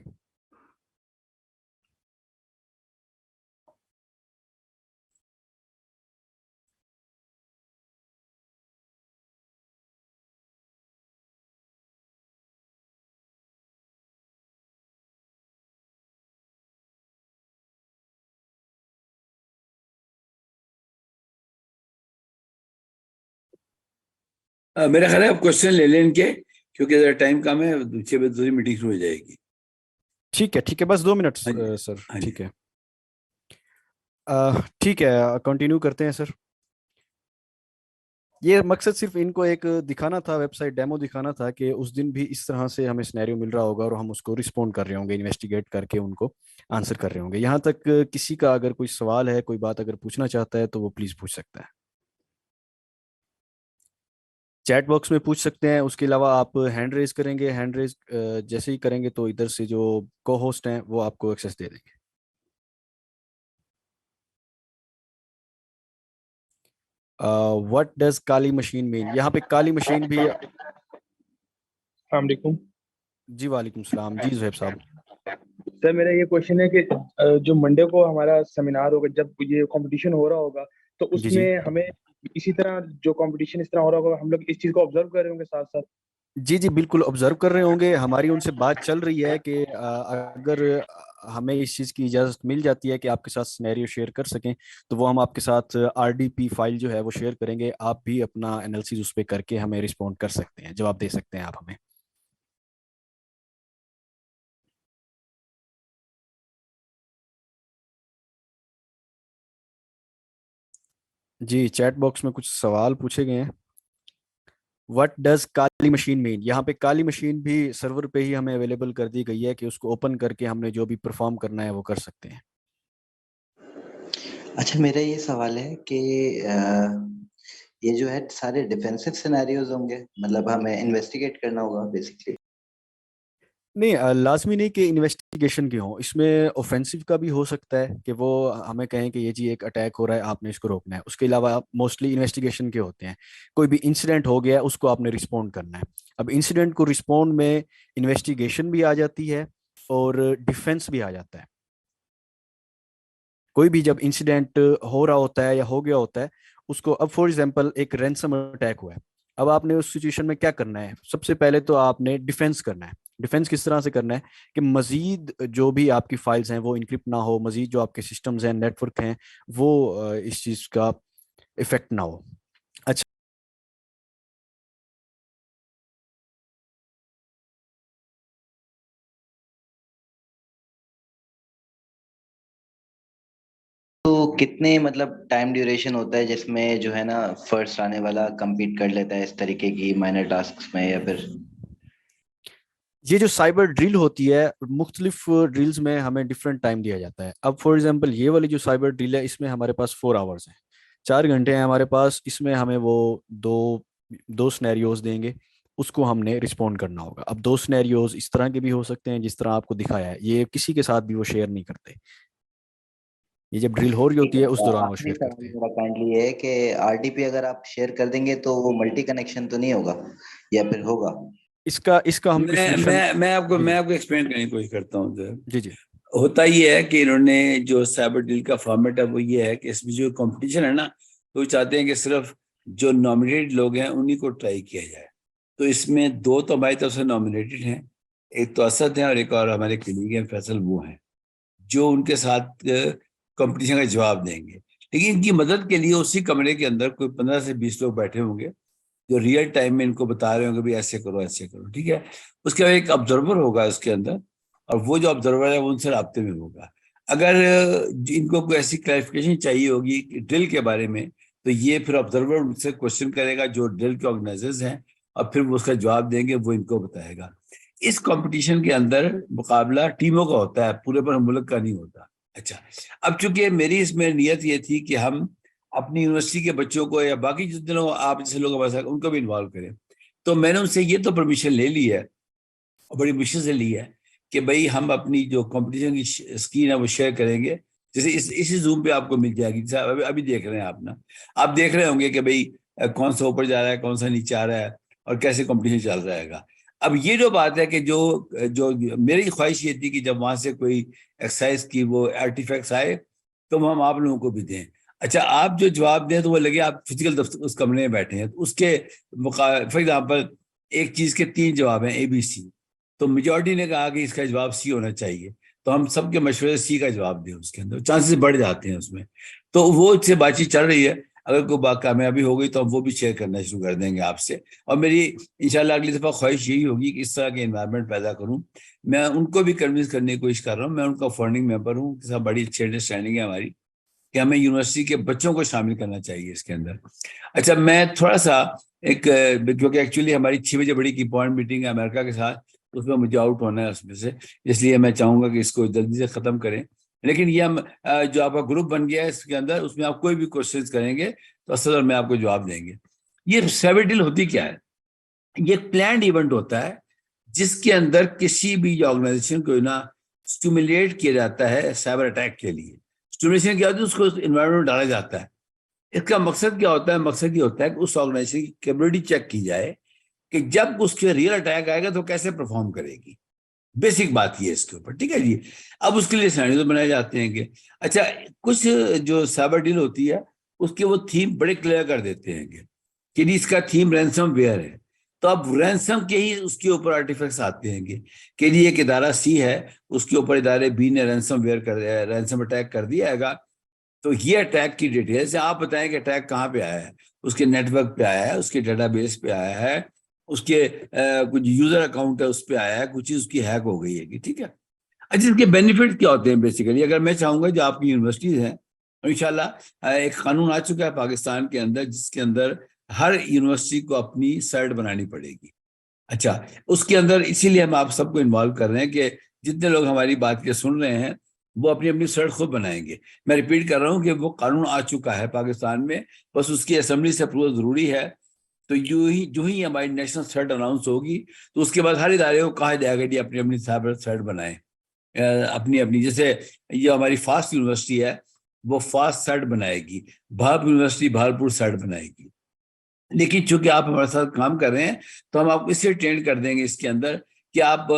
मेरा ख्याल है आप क्वेश्चन ले लें इनके, क्योंकि जरा टाइम कम है, 6 बजे दूसरी मीटिंग शुरू हो जाएगी। ठीक है, बस 2 मिनट हाँ जी, सर। हाँ जी। ठीक है। ठीक है, कंटिन्यू करते हैं सर। ये मकसद सिर्फ इनको एक दिखाना था, वेबसाइट डेमो दिखाना था कि उस दिन भी इस तरह से हमें सिनेरियो मिल रहा होगा और हम उसको रिस्पोंड कर रहे होंगे, इन्वेस्टिगेट करके उनको आंसर कर रहे होंगे। यहाँ तक किसी का अगर कोई सवाल है, कोई बात अगर पूछना चाहता है तो वो प्लीज़ पूछ सकता है, चैट बॉक्स में पूछ सकते हैं। उसके अलावा आप हैंड रेज करेंगे, हैंड रेज जैसे ही करेंगे तो इधर से जो को होस्ट हैं वो आपको एक्सेस दे देंगे। What does Kali machine mean? यहाँ पे काली मशीन भी। अस्सलामुअलैकुम जी वालेकुम सलाम जी ज़ुहैब साहब। सर, मेरा ये क्वेश्चन है कि जो मंडे को हमारा सेमिनार होगा, जब ये कंपटीशन हो रहा होगा, तो जी जी उसमें हमें इसी तरह जो कंपटीशन इस तरह हो रहा होगा, हम लोग इस चीज को ऑब्जर्व कर रहे होंगे साथ साथ। जी जी बिल्कुल ऑब्जर्व कर रहे होंगे। हमारी उनसे बात चल रही है कि अगर हमें इस चीज़ की इजाज़त मिल जाती है कि आपके साथ सिनेरियो शेयर कर सकें तो वो हम आपके साथ आरडीपी फाइल जो है वो शेयर करेंगे। आप भी अपना एनालिसिस उस पर करके हमें रिस्पॉन्ड कर सकते हैं, जवाब दे सकते हैं आप हमें। जी चैट बॉक्स में कुछ सवाल पूछे गए हैं। What does Kali machine mean? यहाँ पे काली मशीन भी सर्वर पे ही हमें अवेलेबल कर दी गई है कि उसको ओपन करके हमने जो भी परफॉर्म करना है वो कर सकते हैं। अच्छा, मेरा ये सवाल है कि ये जो है सारे डिफेंसिव सिनेरियोज होंगे, मतलब हमें इन्वेस्टिगेट करना होगा बेसिकली। नहीं, लाजमी नहीं कि इन्वेस्टिगेशन की हो, इसमें ऑफेंसिव का भी हो सकता है कि वो हमें कहें कि ये जी एक अटैक हो रहा है, आपने इसको रोकना है। उसके अलावा मोस्टली इन्वेस्टिगेशन के होते हैं, कोई भी इंसिडेंट हो गया उसको आपने रिस्पोंड करना है। अब इंसिडेंट को रिस्पोंड में इन्वेस्टिगेशन भी आ जाती है और डिफेंस भी आ जाता है। कोई भी जब इंसिडेंट हो रहा होता है या हो गया होता है उसको, अब फॉर एग्जांपल एक रैंसम अटैक हुआ है, अब आपने उस सिचुएशन में क्या करना है? सबसे पहले तो आपने डिफेंस करना है। डिफेंस किस तरह से करना है कि मजीद जो भी आपकी फाइल्स हैं वो इनक्रिप्ट ना हो, मजीद जो आपके सिस्टम्स हैं, नेटवर्क हैं, वो इस चीज़ का इफेक्ट ना हो। अच्छा, तो कितने मतलब टाइम ड्यूरेशन होता है जिसमें जो है ना फर्स्ट आने वाला compete कर लेता है इस तरीके की माइनर टास्क में, या फिर? ये जो साइबर ड्रिल होती है, मुख्तलिफ ड्रिल्स में हमें डिफरेंट टाइम दिया जाता है। अब फॉर एग्जांपल ये वाली जो साइबर ड्रिल है इसमें हमारे पास 4 आवर्स हैं, 4 घंटे हैं हमारे पास। इसमें हमें वो दो दो सिनेरियोज देंगे, उसको हमने रिस्पोंड करना होगा। अब दो सिनेरियोज इस तरह के भी हो सकते हैं जिस तरह आपको दिखाया है, ये किसी के साथ भी वो शेयर नहीं करते। ये जब ड्रिल हो रही ठीक होती है है, उस तो दौरान वो आखिरी शेयर सवाल करते हैं। मेरा काइंडली ये है कि आरडीपी अगर आप शेयर कर देंगे तो वो मल्टी कनेक्शन तो नहीं होगा, या फिर होगा? इसका इसका हम कोई मैं सोल्यूशन। मैं मैं आपको जी मैं जी आपको एक्सप्लेन करने की कोशिश करता हूँ सर। जी जी होता ये है कि इन्होंने जो साइबर डील का फॉर्मेट है वो ये है कि इसमें जो कंपटीशन है ना, तो चाहते हैं कि सिर्फ जो नॉमिनेटेड लोग हैं उन्हीं को ट्राई किया जाए। तो इसमें दो तो हमारी तरफ से नॉमिनेटेड हैं, एक तो असद है और एक और हमारे कलीग हैं फैसल, वो हैं जो उनके साथ कंपटीशन का जवाब देंगे। लेकिन इनकी मदद के लिए उसी कमरे के अंदर कोई 15 से 20 लोग बैठे होंगे जो रियल टाइम में इनको बता रहे होंगे भी ऐसे करो ऐसे करो, ठीक है। उसके बाद एक ऑब्जर्वर होगा उसके अंदर, और वो जो ऑब्जर्वर है वो उनसे राब्ते में होगा। अगर इनको कोई ऐसी क्लैरिफिकेशन चाहिए होगी ड्रिल के बारे में, तो ये फिर ऑब्जर्वर उनसे क्वेश्चन करेगा जो ड्रिल के ऑर्गेनाइजर्स हैं, और फिर वो उसका जवाब देंगे, वो इनको बताएगा। इस कंपटीशन के अंदर मुकाबला टीमों का होता है, पूरे पर मुल्क का नहीं होता। अच्छा, अब चूंकि मेरी इसमें नियत ये थी कि हम अपनी यूनिवर्सिटी के बच्चों को या बाकी जितने लोग आप जैसे लोग हमारे साथ, उनको भी इन्वॉल्व करें। तो मैंने उनसे ये तो परमिशन ले ली है, और बड़ी मुश्किल से ली है, कि भाई हम अपनी जो कंपटीशन की स्क्रीन है वो शेयर करेंगे जैसे इसी जूम पे आपको मिल जाएगी, जैसे अभी अभी देख रहे हैं आप ना, आप देख रहे होंगे कि भाई कौन सा ऊपर जा रहा है, कौन सा नीचे आ रहा है, और कैसे कंपटीशन चल रहेगा। अब ये जो बात है कि जो जो मेरी ख्वाहिश ये थी कि जब वहां से कोई एक्सरसाइज की वो आर्टिफैक्ट्स आए तो हम आप लोगों को भी दें। अच्छा, आप जो जवाब दें तो वो लगे आप फिजिकल उस कमरे में बैठे हैं, तो उसके फॉर एग्जाम्पल एक चीज के 3 जवाब हैं ABC, तो मेजॉरिटी ने कहा कि इसका जवाब C होना चाहिए, तो हम सबके मशवरे से C का जवाब दें, उसके अंदर चांसेस बढ़ जाते हैं उसमें। तो वो से बातचीत चल रही है, अगर कोई कामयाबी हो गई तो हम वो भी शेयर करना शुरू कर देंगे आपसे। और मेरी इंशाल्लाह अगली दफा ख्वाहिश यही होगी कि इस तरह के एनवायरनमेंट पैदा करूं। मैं उनको भी कन्विंस करने की कोशिश कर रहा हूँ, मैं उनका फंडिंग मेंबर हूँ, के साथ बड़ी अच्छी अंडरस्टैंडिंग है हमारी कि हमें यूनिवर्सिटी के बच्चों को शामिल करना चाहिए इसके अंदर। अच्छा, मैं थोड़ा सा क्योंकि एक्चुअली हमारी 6 बजे बड़ी की पॉइंट मीटिंग है अमेरिका के साथ, उसमें मुझे आउट होना है उसमें से, इसलिए मैं चाहूंगा कि इसको जल्दी से खत्म करें। लेकिन ये हम जो आपका ग्रुप बन गया है इसके अंदर, उसमें आप कोई भी क्वेश्चन करेंगे तो असल में आपको जवाब देंगे। ये साइबर डील होती क्या है? ये एक प्लान्ड इवेंट होता है जिसके अंदर किसी भी ऑर्गेनाइजेशन को ना स्टिमुलेट किया जाता है साइबर अटैक के लिए। स्टिमुलेशन क्या होता है? उसको एनवायरमेंट में डाला जाता है। इसका मकसद क्या होता है? मकसद ये होता है कि उस ऑर्गेनाइजेशन की कैपेबिलिटी चेक की जाए कि जब उसके रियल अटैक आएगा तो कैसे परफॉर्म करेगी। बेसिक बात ये है इसके ऊपर, ठीक है जी। अब उसके लिए सिनेरियो बनाए जाते हैं कि अच्छा, कुछ जो साइबर डील होती है उसके वो थीम बड़े क्लियर कर देते हैं कि इसका थीम रैंसम वेयर है, तो अब रैंसम के ही उसके ऊपर आर्टिफैक्ट्स आते हैं कि जी एक इदारा C है, उसके ऊपर इदारे B ने रैंसम अटैक कर दिया हैगा, तो ये अटैक की डिटेल्स आप बताएं कि अटैक कहाँ पे आया है, उसके नेटवर्क पे आया है, उसके डेटाबेस पे आया है, उसके कुछ यूजर अकाउंट है उस पर आया है, कुछ चीज उसकी हैक हो गई है, ठीक है। अच्छा, इसके बेनिफिट क्या होते हैं बेसिकली? अगर मैं चाहूंगा जो आपकी यूनिवर्सिटीज हैं, इंशाल्लाह एक कानून आ चुका है पाकिस्तान के अंदर जिसके अंदर हर यूनिवर्सिटी को अपनी सर्ट बनानी पड़ेगी। अच्छा, उसके अंदर इसीलिए हम आप सबको इन्वॉल्व कर रहे हैं कि जितने लोग हमारी बात के सुन रहे हैं वो अपनी अपनी सर्ट खुद बनाएंगे। मैं रिपीट कर रहा हूँ कि वो कानून आ चुका है पाकिस्तान में, बस उसकी असेंबली से अप्रूवल जरूरी है। तो जो ही हमारी नेशनल सर्ट अनाउंस होगी तो उसके बाद हर इदारे को कहा जाएगा कि अपनी अपनी सर्ट बनाएं, अपनी अपनी। जैसे ये हमारी फास्ट यूनिवर्सिटी है, वो फास्ट सर्ट बनाएगी, भाप यूनिवर्सिटी भालपुर सर्ट बनाएगी। लेकिन चूंकि आप हमारे साथ काम कर रहे हैं तो हम आपको इससे ट्रेन कर देंगे इसके अंदर कि आप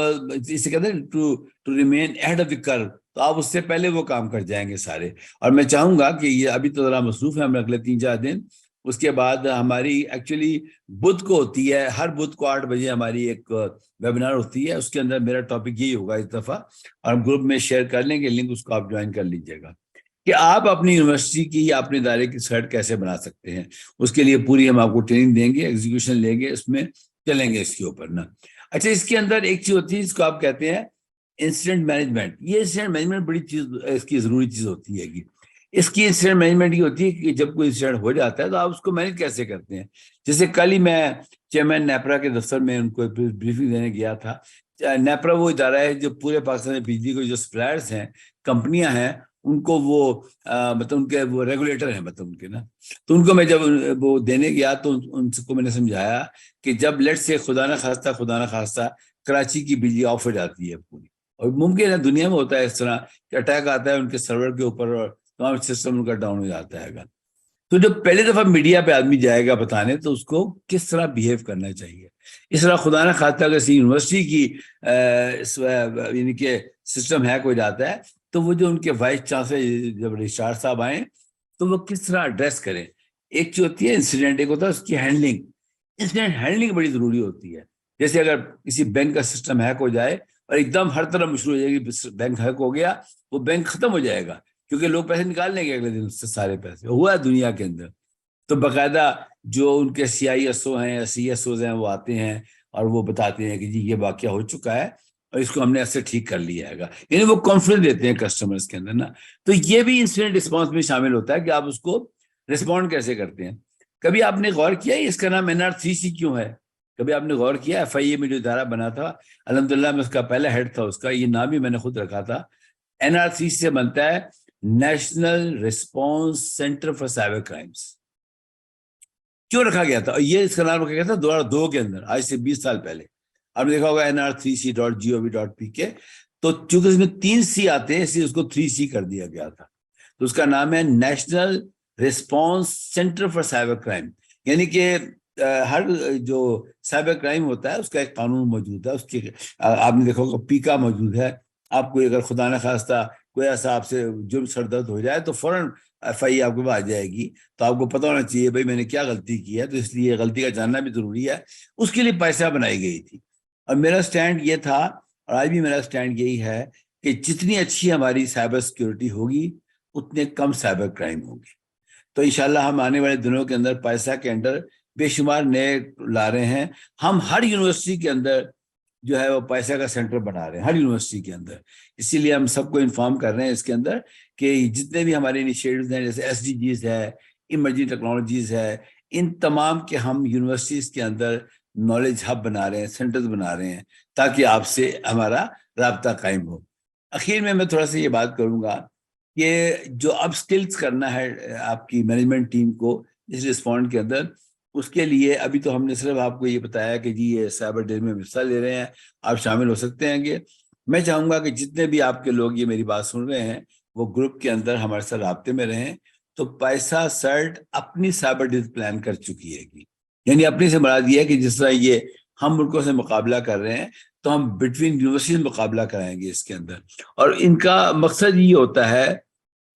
इसे कहते हैं to remain ahead of the curve, तो आप उससे पहले वो काम कर जाएंगे सारे। और मैं चाहूंगा कि ये अभी तो जरा मसरूफ है, हम अगले 3-4 दिन, उसके बाद हमारी एक्चुअली बुध को होती है, हर बुध को 8 बजे हमारी एक वेबिनार होती है, उसके अंदर मेरा टॉपिक यही होगा इस दफा, और हम ग्रुप में शेयर कर लेंगे लिंक, उसको आप ज्वाइन कर लीजिएगा कि आप अपनी यूनिवर्सिटी की या अपने इदारे की सर्ट कैसे बना सकते हैं। उसके लिए पूरी हम आपको ट्रेनिंग देंगे, एग्जीक्यूशन लेंगे, उसमें चलेंगे इसके ऊपर ना। अच्छा, इसके अंदर एक चीज होती है इसको आप कहते हैं इंसिडेंट मैनेजमेंट। ये इंसिडेंट मैनेजमेंट बड़ी चीज, इसकी जरूरी चीज होती है कि इसकी इंसिडेंट मैनेजमेंट की होती है कि जब कोई इंसिडेंट हो जाता है तो आप उसको मैनेज कैसे करते हैं। जैसे कल ही मैं चेयरमैन नेपरा के दफ्तर में उनको ब्रीफिंग देने गया था। नेपरा वो इदारा है जो पूरे पाकिस्तान में बिजली को जो सप्लायर्स हैं, कंपनियां हैं, उनको वो मतलब उनके वो रेगुलेटर हैं, मतलब उनके ना, तो उनको मैं जब वो देने गया तो उनको मैंने समझाया कि जब लेट से खुदा ना खास्ता कराची की बिजली ऑफ हो जाती है पूरी, और मुमकिन है दुनिया में होता है इस तरह कि अटैक आता है उनके सर्वर के ऊपर और तमाम सिस्टम उनका डाउन हो जाता है। तो जब पहले दफा मीडिया पे आदमी जाएगा बताने तो उसको किस तरह बिहेव करना चाहिए। इस तरह खुदा ना खास्ता अगर यूनिवर्सिटी की यानी कि सिस्टम हैक हो जाता है तो वो जो उनके वाइस चांसलर जब रजिस्ट्रार साहब आए तो वो किस तरह एड्रेस करें। एक चीज होती है इंसिडेंट, एक होता है उसकी हैंडलिंग। इंसिडेंट हैंडलिंग बड़ी जरूरी होती है। जैसे अगर किसी बैंक का सिस्टम हैक हो जाए और एकदम हर तरह मुश्किल हो जाएगी, बैंक हैक हो गया, वो बैंक खत्म हो जाएगा क्योंकि लोग पैसे निकाल लेंगे अगले दिन उससे, सारे पैसे। हुआ है दुनिया के अंदर, तो बाकायदा जो उनके CISO हैं या CSOs हैं वो आते हैं और वो बताते हैं कि जी ये वाकया हो चुका है और इसको हमने ऐसे ठीक कर लिया है, यानी वो कॉन्फिडेंस देते हैं कस्टमर्स के अंदर ना। तो ये भी इंसिडेंट रिस्पॉन्स में शामिल होता है कि आप उसको रिस्पॉन्ड कैसे करते हैं। कभी आपने गौर किया इसका नाम NRCC क्यों है? कभी आपने गौर किया? FIA में जो इदारा बना था, अल्हम्दुलिल्लाह मैं उसका पहला हेड था, उसका ये नाम भी मैंने खुद रखा था। NRCC से बनता है national response centre for cyber crimes. क्यों रखा गया था? ये इसका नाम रखा गया था 2002 के अंदर, आज से 20 साल पहले। आपने देखा होगा nrcc.gov.pk, तो चूंकि इसमें 3 C आते हैं इसलिए उसको 3C कर दिया गया था। तो उसका नाम है national response centre for cyber crime. यानी कि हर जो साइबर क्राइम होता है उसका एक कानून मौजूद है, उसकी आपने देखा होगा पीका मौजूद है। आपको अगर खुदा न खास्ता कोई ऐसा आपसे जुर्म सरदर्द हो जाए तो फौरन FI आपके पास आ जाएगी। तो आपको पता होना चाहिए भाई मैंने क्या गलती की है, तो इसलिए गलती का जानना भी जरूरी है। उसके लिए पैसा बनाई गई थी और मेरा स्टैंड ये था और आज भी मेरा स्टैंड यही है कि जितनी अच्छी हमारी साइबर सिक्योरिटी होगी उतने कम साइबर क्राइम होंगे। तो इंशाल्लाह हम आने वाले दिनों के अंदर पैसा के अंदर बेशुमार नए ला रहे हैं। हम हर यूनिवर्सिटी के अंदर जो है वो पैसा का सेंटर बना रहे हैं, हर यूनिवर्सिटी के अंदर। इसीलिए हम सबको इन्फॉर्म कर रहे हैं इसके अंदर कि जितने भी हमारे इनिशिएटिव्स हैं, जैसे SDGs है, इमर्जिंग टेक्नोलॉजीज है, इन तमाम के हम यूनिवर्सिटीज के अंदर नॉलेज हब बना रहे हैं, सेंटर्स बना रहे हैं, ताकि आपसे हमारा राब्ता कायम हो। आखिर में मैं थोड़ा सा ये बात करूंगा कि जो अब स्किल्स करना है आपकी मैनेजमेंट टीम को इस रिस्पॉन्ड के अंदर, उसके लिए अभी तो हमने सिर्फ आपको ये बताया कि जी ये साइबर डे में हिस्सा ले रहे हैं, आप शामिल हो सकते हैं। कि मैं चाहूंगा कि जितने भी आपके लोग ये मेरी बात सुन रहे हैं वो ग्रुप के अंदर हमारे साथ राब्ते में रहें। तो पैसा सर्ट अपनी साइबर डे प्लान कर चुकी है, यानी अपनी से मराद ये है कि जिस तरह ये हम मुल्कों से मुकाबला कर रहे हैं तो हम बिटवीन यूनिवर्सिटी मुकाबला कराएंगे इसके अंदर। और इनका मकसद ये होता है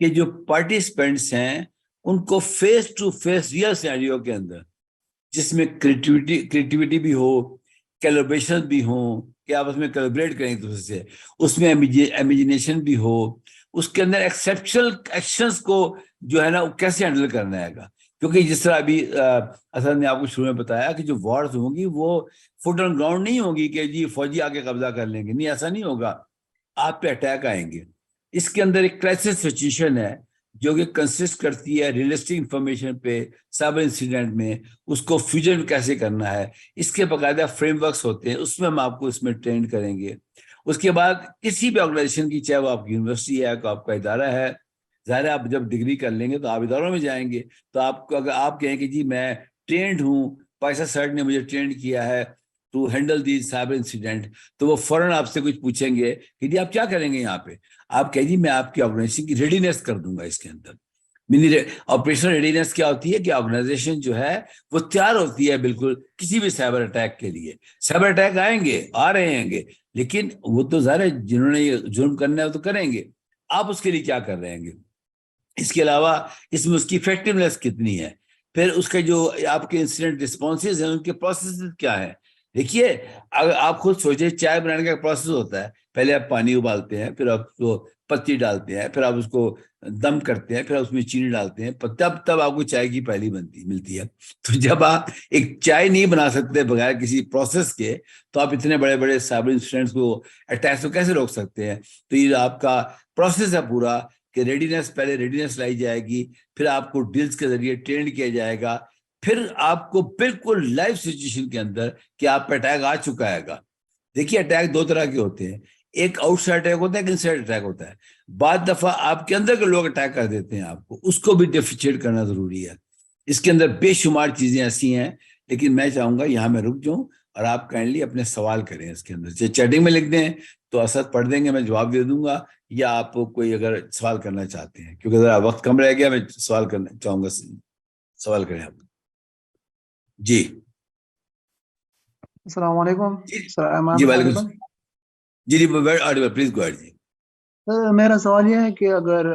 कि जो पार्टिसिपेंट्स हैं उनको face to face real scenario के अंदर, जिसमें क्रिएटिविटी भी हो, कैलिब्रेशन भी हो कि आपस में कैलिब्रेट करें एक दूसरे से, उसमें इमेजिनेशन भी हो, उसके अंदर एक्सेप्शनल एक्शंस को जो है ना कैसे हैंडल करना है। क्योंकि जिस तरह अभी असद ने आपको शुरू में बताया कि जो वॉर्स होंगी वो फुट ऑन ग्राउंड नहीं होगी कि जी फौजी आके कब्जा कर लेंगे, नहीं ऐसा नहीं होगा, आप पे अटैक आएंगे। इसके अंदर एक क्राइसिस सिचुएशन है जो कि कंसिस्ट करती है रियलिस्टिक इंफॉर्मेशन पे, साइबर इंसिडेंट में उसको फ्यूजन कैसे करना है, इसके बाकायदा फ्रेमवर्क्स होते हैं, उसमें हम आपको इसमें ट्रेन करेंगे। उसके बाद किसी भी ऑर्गेनाइजेशन की, चाहे वो आपकी यूनिवर्सिटी है, आपका इदारा है, ज़ाहिर है आप जब डिग्री कर लेंगे तो आप इदारों में जाएंगे, तो आपको अगर आप कहें कि जी मैं ट्रेंड हूँ, पैसा सर्ट ने मुझे ट्रेंड किया है to handle the cyber incident, तो वो फौरन आपसे कुछ पूछेंगे कि जी आप क्या करेंगे यहाँ पे। आप कहें जी मैं आपकी ऑर्गेनाइजेशन की रेडीनेस कर दूंगा इसके अंदर। मिनी ऑपरेशनल रेडीनेस क्या होती है कि ऑर्गेनाइजेशन जो है वो तैयार होती है बिल्कुल किसी भी साइबर अटैक के लिए। साइबर अटैक आएंगे, आ रहे हैं, लेकिन वो तो ज़ाहिर है जिन्होंने ये जुर्म करना है वो तो करेंगे, आप उसके लिए क्या कर रहे हैं। इसके अलावा इसमें उसकी इफेक्टिवनेस कितनी है, फिर उसके जो आपके इंसिडेंट रिस्पॉन्सेज हैं उनके प्रोसेस क्या है। देखिए अगर आप खुद सोचे, चाय बनाने का प्रोसेस होता है, पहले आप पानी उबालते हैं, फिर आप उसको पत्ती डालते हैं, फिर आप उसको दम करते हैं, फिर आप उसमें चीनी डालते हैं, तब आपको चाय की पहली मिलती है। तो जब आप एक चाय नहीं बना सकते बगैर किसी प्रोसेस के, तो आप इतने बड़े बड़े साइबर इंसिडेंट्स को, अटैक्स को कैसे रोक सकते हैं। तो ये आपका प्रोसेस है पूरा कि रेडीनेस, पहले रेडीनेस लाई जाएगी, फिर आपको डील्स के जरिए ट्रेंड किया जाएगा, फिर आपको बिल्कुल लाइव सिचुएशन के अंदर कि आप पे अटैक आ चुका है। देखिए अटैक दो तरह के होते हैं, एक आउटसाइड अटैक होता है, एक इनसाइड अटैक होता है। बाद दफा आपके अंदर के लोग अटैक कर देते हैं आपको, उसको भी डिफरेंशिएट करना जरूरी है। इसके अंदर बेशुमार चीजें ऐसी हैं, लेकिन मैं चाहूंगा यहाँ मैं रुक जाऊं और आप काइंडली अपने सवाल करें इसके अंदर, चाहे चैटिंग में लिख दें तो असद पढ़ देंगे, मैं जवाब दे दूंगा, या आप कोई अगर सवाल करना चाहते हैं, क्योंकि जरा वक्त कम रह गया, मैं सवाल करना चाहूंगा, सवाल करें आप। जी अस्सलाम वालेकुम। जी वालेकुम जी प्लीज गो अहेड जी। मेरा सवाल यह है कि अगर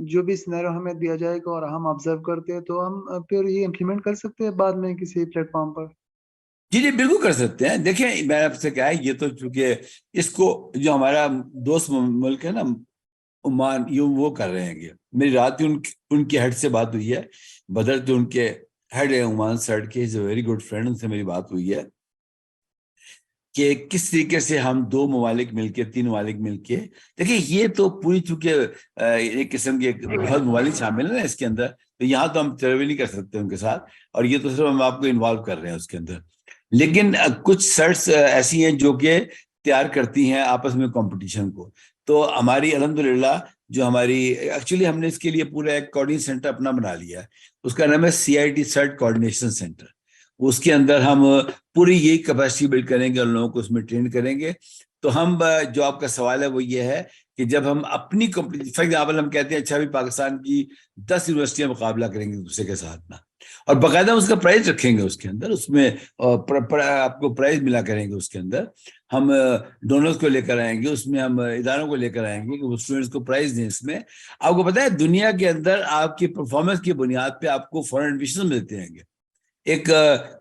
जो भी सिनेरियो हमें दिया जाएगा और हम ऑब्जर्व करते हैं तो हम फिर ये इम्प्लीमेंट कर सकते हैं बाद में किसी प्लेटफॉर्म पर। जी बिल्कुल कर सकते हैं। देखिए मैंने आपसे कहा है, ये तो चूंकि इसको जो हमारा दोस्त मुल्क है ना ओमान, ये वो कर रहे हैं। मेरी रात ही उनकी हेड से बात हुई है, बदर जो उनके हेड है ओमान साइड के, is a very good friend, उनसे मेरी बात हुई है कि किस तरीके से हम दो ममालिक मिलके, तीन ममालिक मिलके, देखिए ये तो पूरी चूंकि एक किस्म के बहुत ममालिक शामिल है ना इसके अंदर, तो यहाँ तो हम ट्रेवल नहीं कर सकते उनके साथ, और ये तो सिर्फ हम आपको इन्वॉल्व कर रहे हैं उसके अंदर। लेकिन कुछ सर्ट्स ऐसी हैं जो कि तैयार करती हैं आपस में कंपटीशन को। तो हमारी अल्हम्दुलिल्लाह जो हमारी, एक्चुअली हमने इसके लिए पूरा एक कोऑर्डिनेशन सेंटर अपना बना लिया है, उसका नाम है CIT सर्ट कोऑर्डिनेशन सेंटर। उसके अंदर हम पूरी यही कैपेसिटी बिल्ड करेंगे और लोगों को उसमें ट्रेन करेंगे। तो हम जो आपका सवाल है वो ये है कि जब हम अपनी कंपनी, फॉर एग्जाम्पल हम कहते हैं अच्छा भी पाकिस्तान की 10 यूनिवर्सिटियां मुकाबला करेंगे दूसरे के साथ ना, और बाकायदा उसका प्राइज रखेंगे उसके अंदर, उसमें आपको प्राइज मिला करेंगे उसके अंदर, हम डोनर्स को लेकर आएंगे, उसमें हम इदारों को लेकर आएंगे कि वो स्टूडेंट्स को प्राइज दें। इसमें आपको पता है दुनिया के अंदर आपकी परफॉर्मेंस की बुनियाद पे आपको फॉरेन एडमिशन मिलते हैं। एक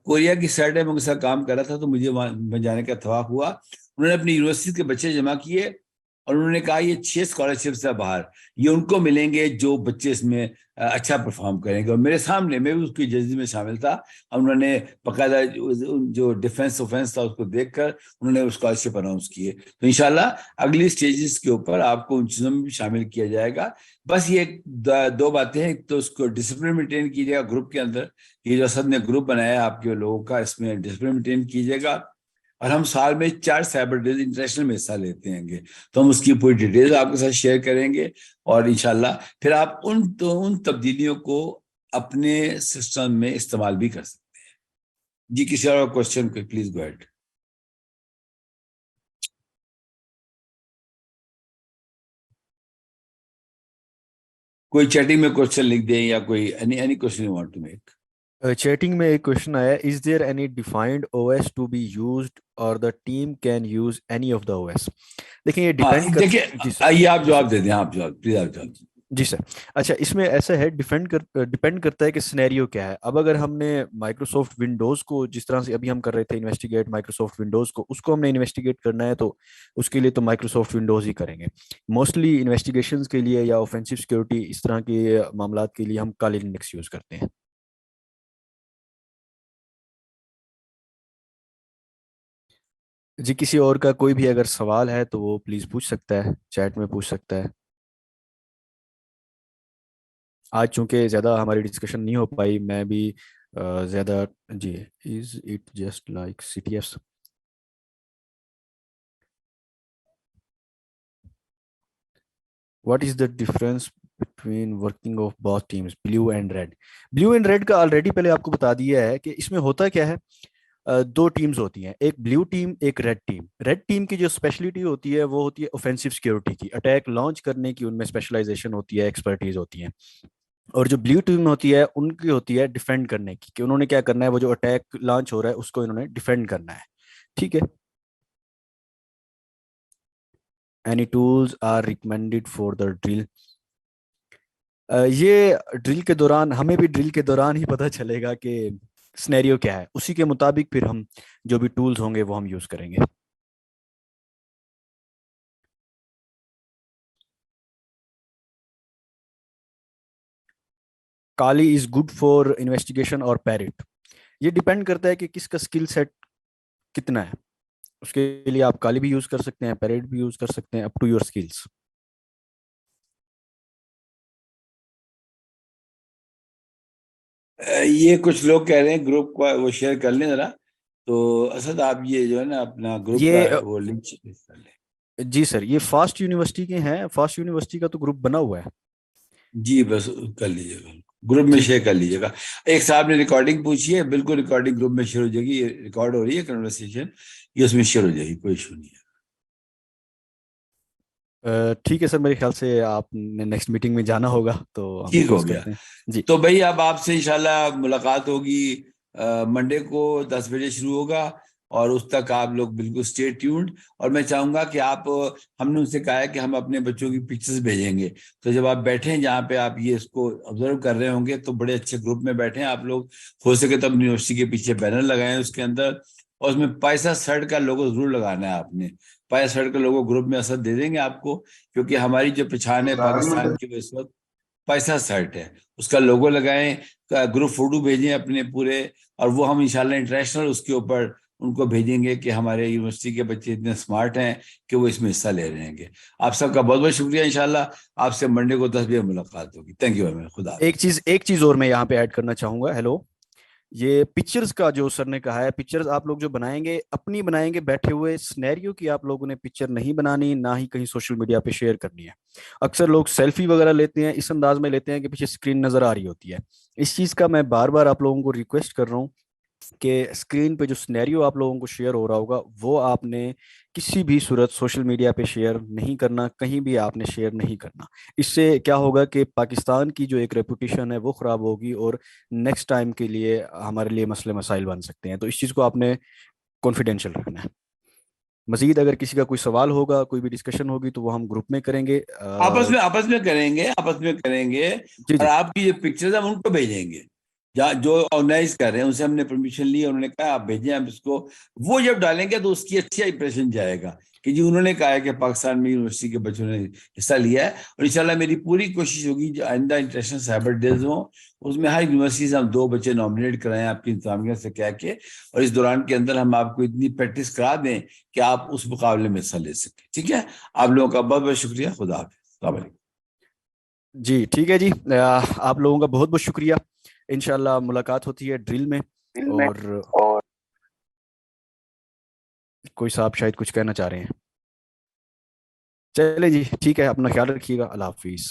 कोरिया की साइड में उनके साथ काम कर रहा था, तो मुझे वहां जाने का इत्तेफाक हुआ। उन्होंने अपनी यूनिवर्सिटी के बच्चे जमा किए और उन्होंने कहा ये 6 स्कॉलरशिप्स है बाहर, ये उनको मिलेंगे जो बच्चे इसमें अच्छा परफॉर्म करेंगे। और मेरे सामने, मैं भी उसकी जज्बे में शामिल था, और उन्होंने बाकायदा जो डिफेंस ऑफेंस था उसको देखकर उन्होंने स्कॉलरशिप अनाउंस किए। तो इंशाल्लाह अगली स्टेजेस के ऊपर आपको उन चीज़ों में भी शामिल किया जाएगा। बस ये 2 बातें हैं, तो उसको डिसिप्लिन मेंटेन कीजिएगा ग्रुप के अंदर, ये जो असद ने ग्रुप बनाया है आपके लोगों का, इसमें डिसिप्लिन मेंटेन कीजिएगा। और हम साल में 4 साइबर डे इंटरनेशनल में हिस्सा लेते हैं, तो हम उसकी पूरी डिटेल्स आपके साथ शेयर करेंगे, और इंशाल्लाह फिर आप उन तब्दीलियों को अपने सिस्टम में इस्तेमाल भी कर सकते हैं। जी, किसी और क्वेश्चन को प्लीज गो अहेड। कोई चैटिंग में क्वेश्चन लिख दें, या कोई any question you want to make. Chatting में एक क्वेश्चन आया, is there any defined OS to be used और the team can use any of the OS? देखिए ये डिपेंड देखिए, आइए आप जवाब दे दें, आप जवाब प्लीज, आप जवाब। जी सर। अच्छा, इसमें ऐसा है, डिपेंड करता है कि सिनेरियो क्या है। अब अगर हमने माइक्रोसॉफ्ट विंडोज को, जिस तरह से अभी हम कर रहे थे इन्वेस्टिगेट माइक्रोसॉफ्ट विंडोज को, उसको हमने इन्वेस्टिगेट करना है तो उसके लिए तो माइक्रोसॉफ्ट विंडोज ही करेंगे। मोस्टली इन्वेस्टिगेशंस के लिए या ऑफेंसिव सिक्योरिटी इस तरह के मामला के लिए हम काली लिनक्स यूज करते हैं। जी, किसी और का कोई भी अगर सवाल है तो वो प्लीज पूछ सकता है, चैट में पूछ सकता है। आज चूंकि ज़्यादा हमारी डिस्कशन नहीं हो पाई, मैं भी ज़्यादा जी। Is it just like CTFs? What is the difference between working of both teams, blue and red? Blue and red का ऑलरेडी पहले आपको बता दिया है कि इसमें होता क्या है। 2 टीम्स होती हैं, एक ब्लू टीम एक रेड टीम। रेड टीम की जो स्पेशलिटी होती है वो होती है ऑफेंसिव सिक्योरिटी की, अटैक लॉन्च करने की उनमें स्पेशलाइजेशन होती है, एक्सपर्टीज होती है। और जो ब्लू टीम होती है उनकी होती है डिफेंड करने की, कि उन्होंने क्या करना है, वो जो अटैक लॉन्च हो रहा है उसको इन्होंने डिफेंड करना है। ठीक है। Any tools are recommended for the drill? ये ड्रिल के दौरान, हमें भी ड्रिल के दौरान ही पता चलेगा कि स्नेरियो क्या है, उसी के मुताबिक फिर हम जो भी टूल्स होंगे वो हम यूज करेंगे। काली इज गुड फॉर इन्वेस्टिगेशन और पैरेट? ये डिपेंड करता है कि किसका स्किल सेट कितना है। उसके लिए आप काली भी यूज कर सकते हैं, पैरेट भी यूज कर सकते हैं, अप टू योर स्किल्स। ये कुछ लोग कह रहे हैं ग्रुप को वो शेयर कर लें जरा, तो असद आप ये जो है ना अपना ग्रुप ये का वो लिंक शेयर कर लें। जी सर, ये फास्ट यूनिवर्सिटी के हैं, फास्ट यूनिवर्सिटी का तो ग्रुप बना हुआ है। जी बस कर लीजिएगा, ग्रुप में जी शेयर कर लीजिएगा। एक साहब ने रिकॉर्डिंग पूछी है, बिल्कुल रिकॉर्डिंग ग्रुप में शेयर हो जाएगी, ये रिकॉर्ड हो रही है कन्वर्सेशन, ये उसमें शेयर हो जाएगी, कोई इशू नहीं है। ठीक है सर, मेरे ख्याल से आपने नेक्स्ट मीटिंग में जाना होगा तो हम ठीक हो क्लोज गया। करते हैं। जी तो भाई अब आपसे इंशाल्लाह मुलाकात होगी, मंडे को 10 बजे शुरू होगा, और उस तक आप लोग बिल्कुल स्टे ट्यून्ड। और मैं चाहूंगा कि आप, हमने उनसे कहा है कि हम अपने बच्चों की पिक्चर्स भेजेंगे, तो जब आप बैठे जहाँ पे आप ये इसको ऑब्जर्व कर रहे होंगे तो बड़े अच्छे ग्रुप में बैठे आप लोग, हो सके तब यूनिवर्सिटी के पीछे बैनर लगाएं उसके अंदर, और उसमें पैसा शर्ट का लोगो जरूर लगाना है आपने। पैसा शर्ट का लोगो ग्रुप में असर दे देंगे आपको, क्योंकि हमारी जो पहचान है पाकिस्तान की, वो इस वक्त पैसा शर्ट है, उसका लोगो लगाएं, ग्रुप फोटो भेजें अपने पूरे, और वो हम इंशाल्लाह इंटरनेशनल उसके ऊपर उनको भेजेंगे कि हमारे यूनिवर्सिटी के बच्चे इतने स्मार्ट हैं कि वो इसमें हिस्सा ले रहे हैं। आप सबका बहुत बहुत शुक्रिया। इंशाल्लाह आपसे मंडे को 10 बजे मुलाकात होगी। Thank you very much. खुदा हाफिज। एक चीज और मैं यहाँ पे ऐड करना चाहूंगा। हेलो, ये पिक्चर्स का जो सर ने कहा है, पिक्चर्स आप लोग जो बनाएंगे अपनी बनाएंगे बैठे हुए, सिनेरियो की आप लोगों ने पिक्चर नहीं बनानी, ना ही कहीं सोशल मीडिया पे शेयर करनी है। अक्सर लोग सेल्फी वगैरह लेते हैं, इस अंदाज में लेते हैं कि पीछे स्क्रीन नजर आ रही होती है। इस चीज का मैं बार बार आप लोगों को रिक्वेस्ट कर रहा हूँ कि स्क्रीन पे जो सिनेरियो आप लोगों को शेयर हो रहा होगा वो आपने किसी भी सूरत सोशल मीडिया पे शेयर नहीं करना, कहीं भी आपने शेयर नहीं करना। इससे क्या होगा कि पाकिस्तान की जो एक रेपुटेशन है वो ख़राब होगी और नेक्स्ट टाइम के लिए हमारे लिए मसले मसाइल बन सकते हैं। तो इस चीज़ को आपने कॉन्फिडेंशियल रखना है। मजीद अगर किसी का कोई सवाल होगा, कोई भी डिस्कशन होगी तो वो हम ग्रुप में करेंगे। आपस में करेंगे जी और जी आपकी जो पिक्चर्स हम उनको भेजेंगे, जहाँ जो ऑर्गेनाइज कर रहे हैं उनसे हमने परमिशन ली, उन्होंने कहा आप भेजें, हम इसको वो जब डालेंगे तो उसकी अच्छा इंप्रेशन जाएगा कि जी उन्होंने कहा है कि पाकिस्तान में यूनिवर्सिटी के बच्चों ने हिस्सा लिया है। और इंशाल्लाह मेरी पूरी कोशिश होगी जो आइंदा इंटरनेशनल साइबर डेज हो उसमें हर यूनिवर्सिटी से हम 2 बच्चे नॉमिनेट कराएं आपकी इंतजामिया से कह के, और इस दौरान के अंदर हम आपको इतनी प्रैक्टिस करा दें कि आप उस मुकाबले में हिस्सा ले सकें। ठीक है, आप लोगों का बहुत बहुत शुक्रिया। खुदा हाफिज़। अस्सलाम वालेकुम। जी ठीक है जी। आप लोगों का बहुत बहुत शुक्रिया। इंशाल्लाह मुलाकात होती है ड्रिल में। और कोई साहब शायद कुछ कहना चाह रहे हैं। चले जी ठीक है, अपना ख्याल रखिएगा। अल्लाह हाफिज़।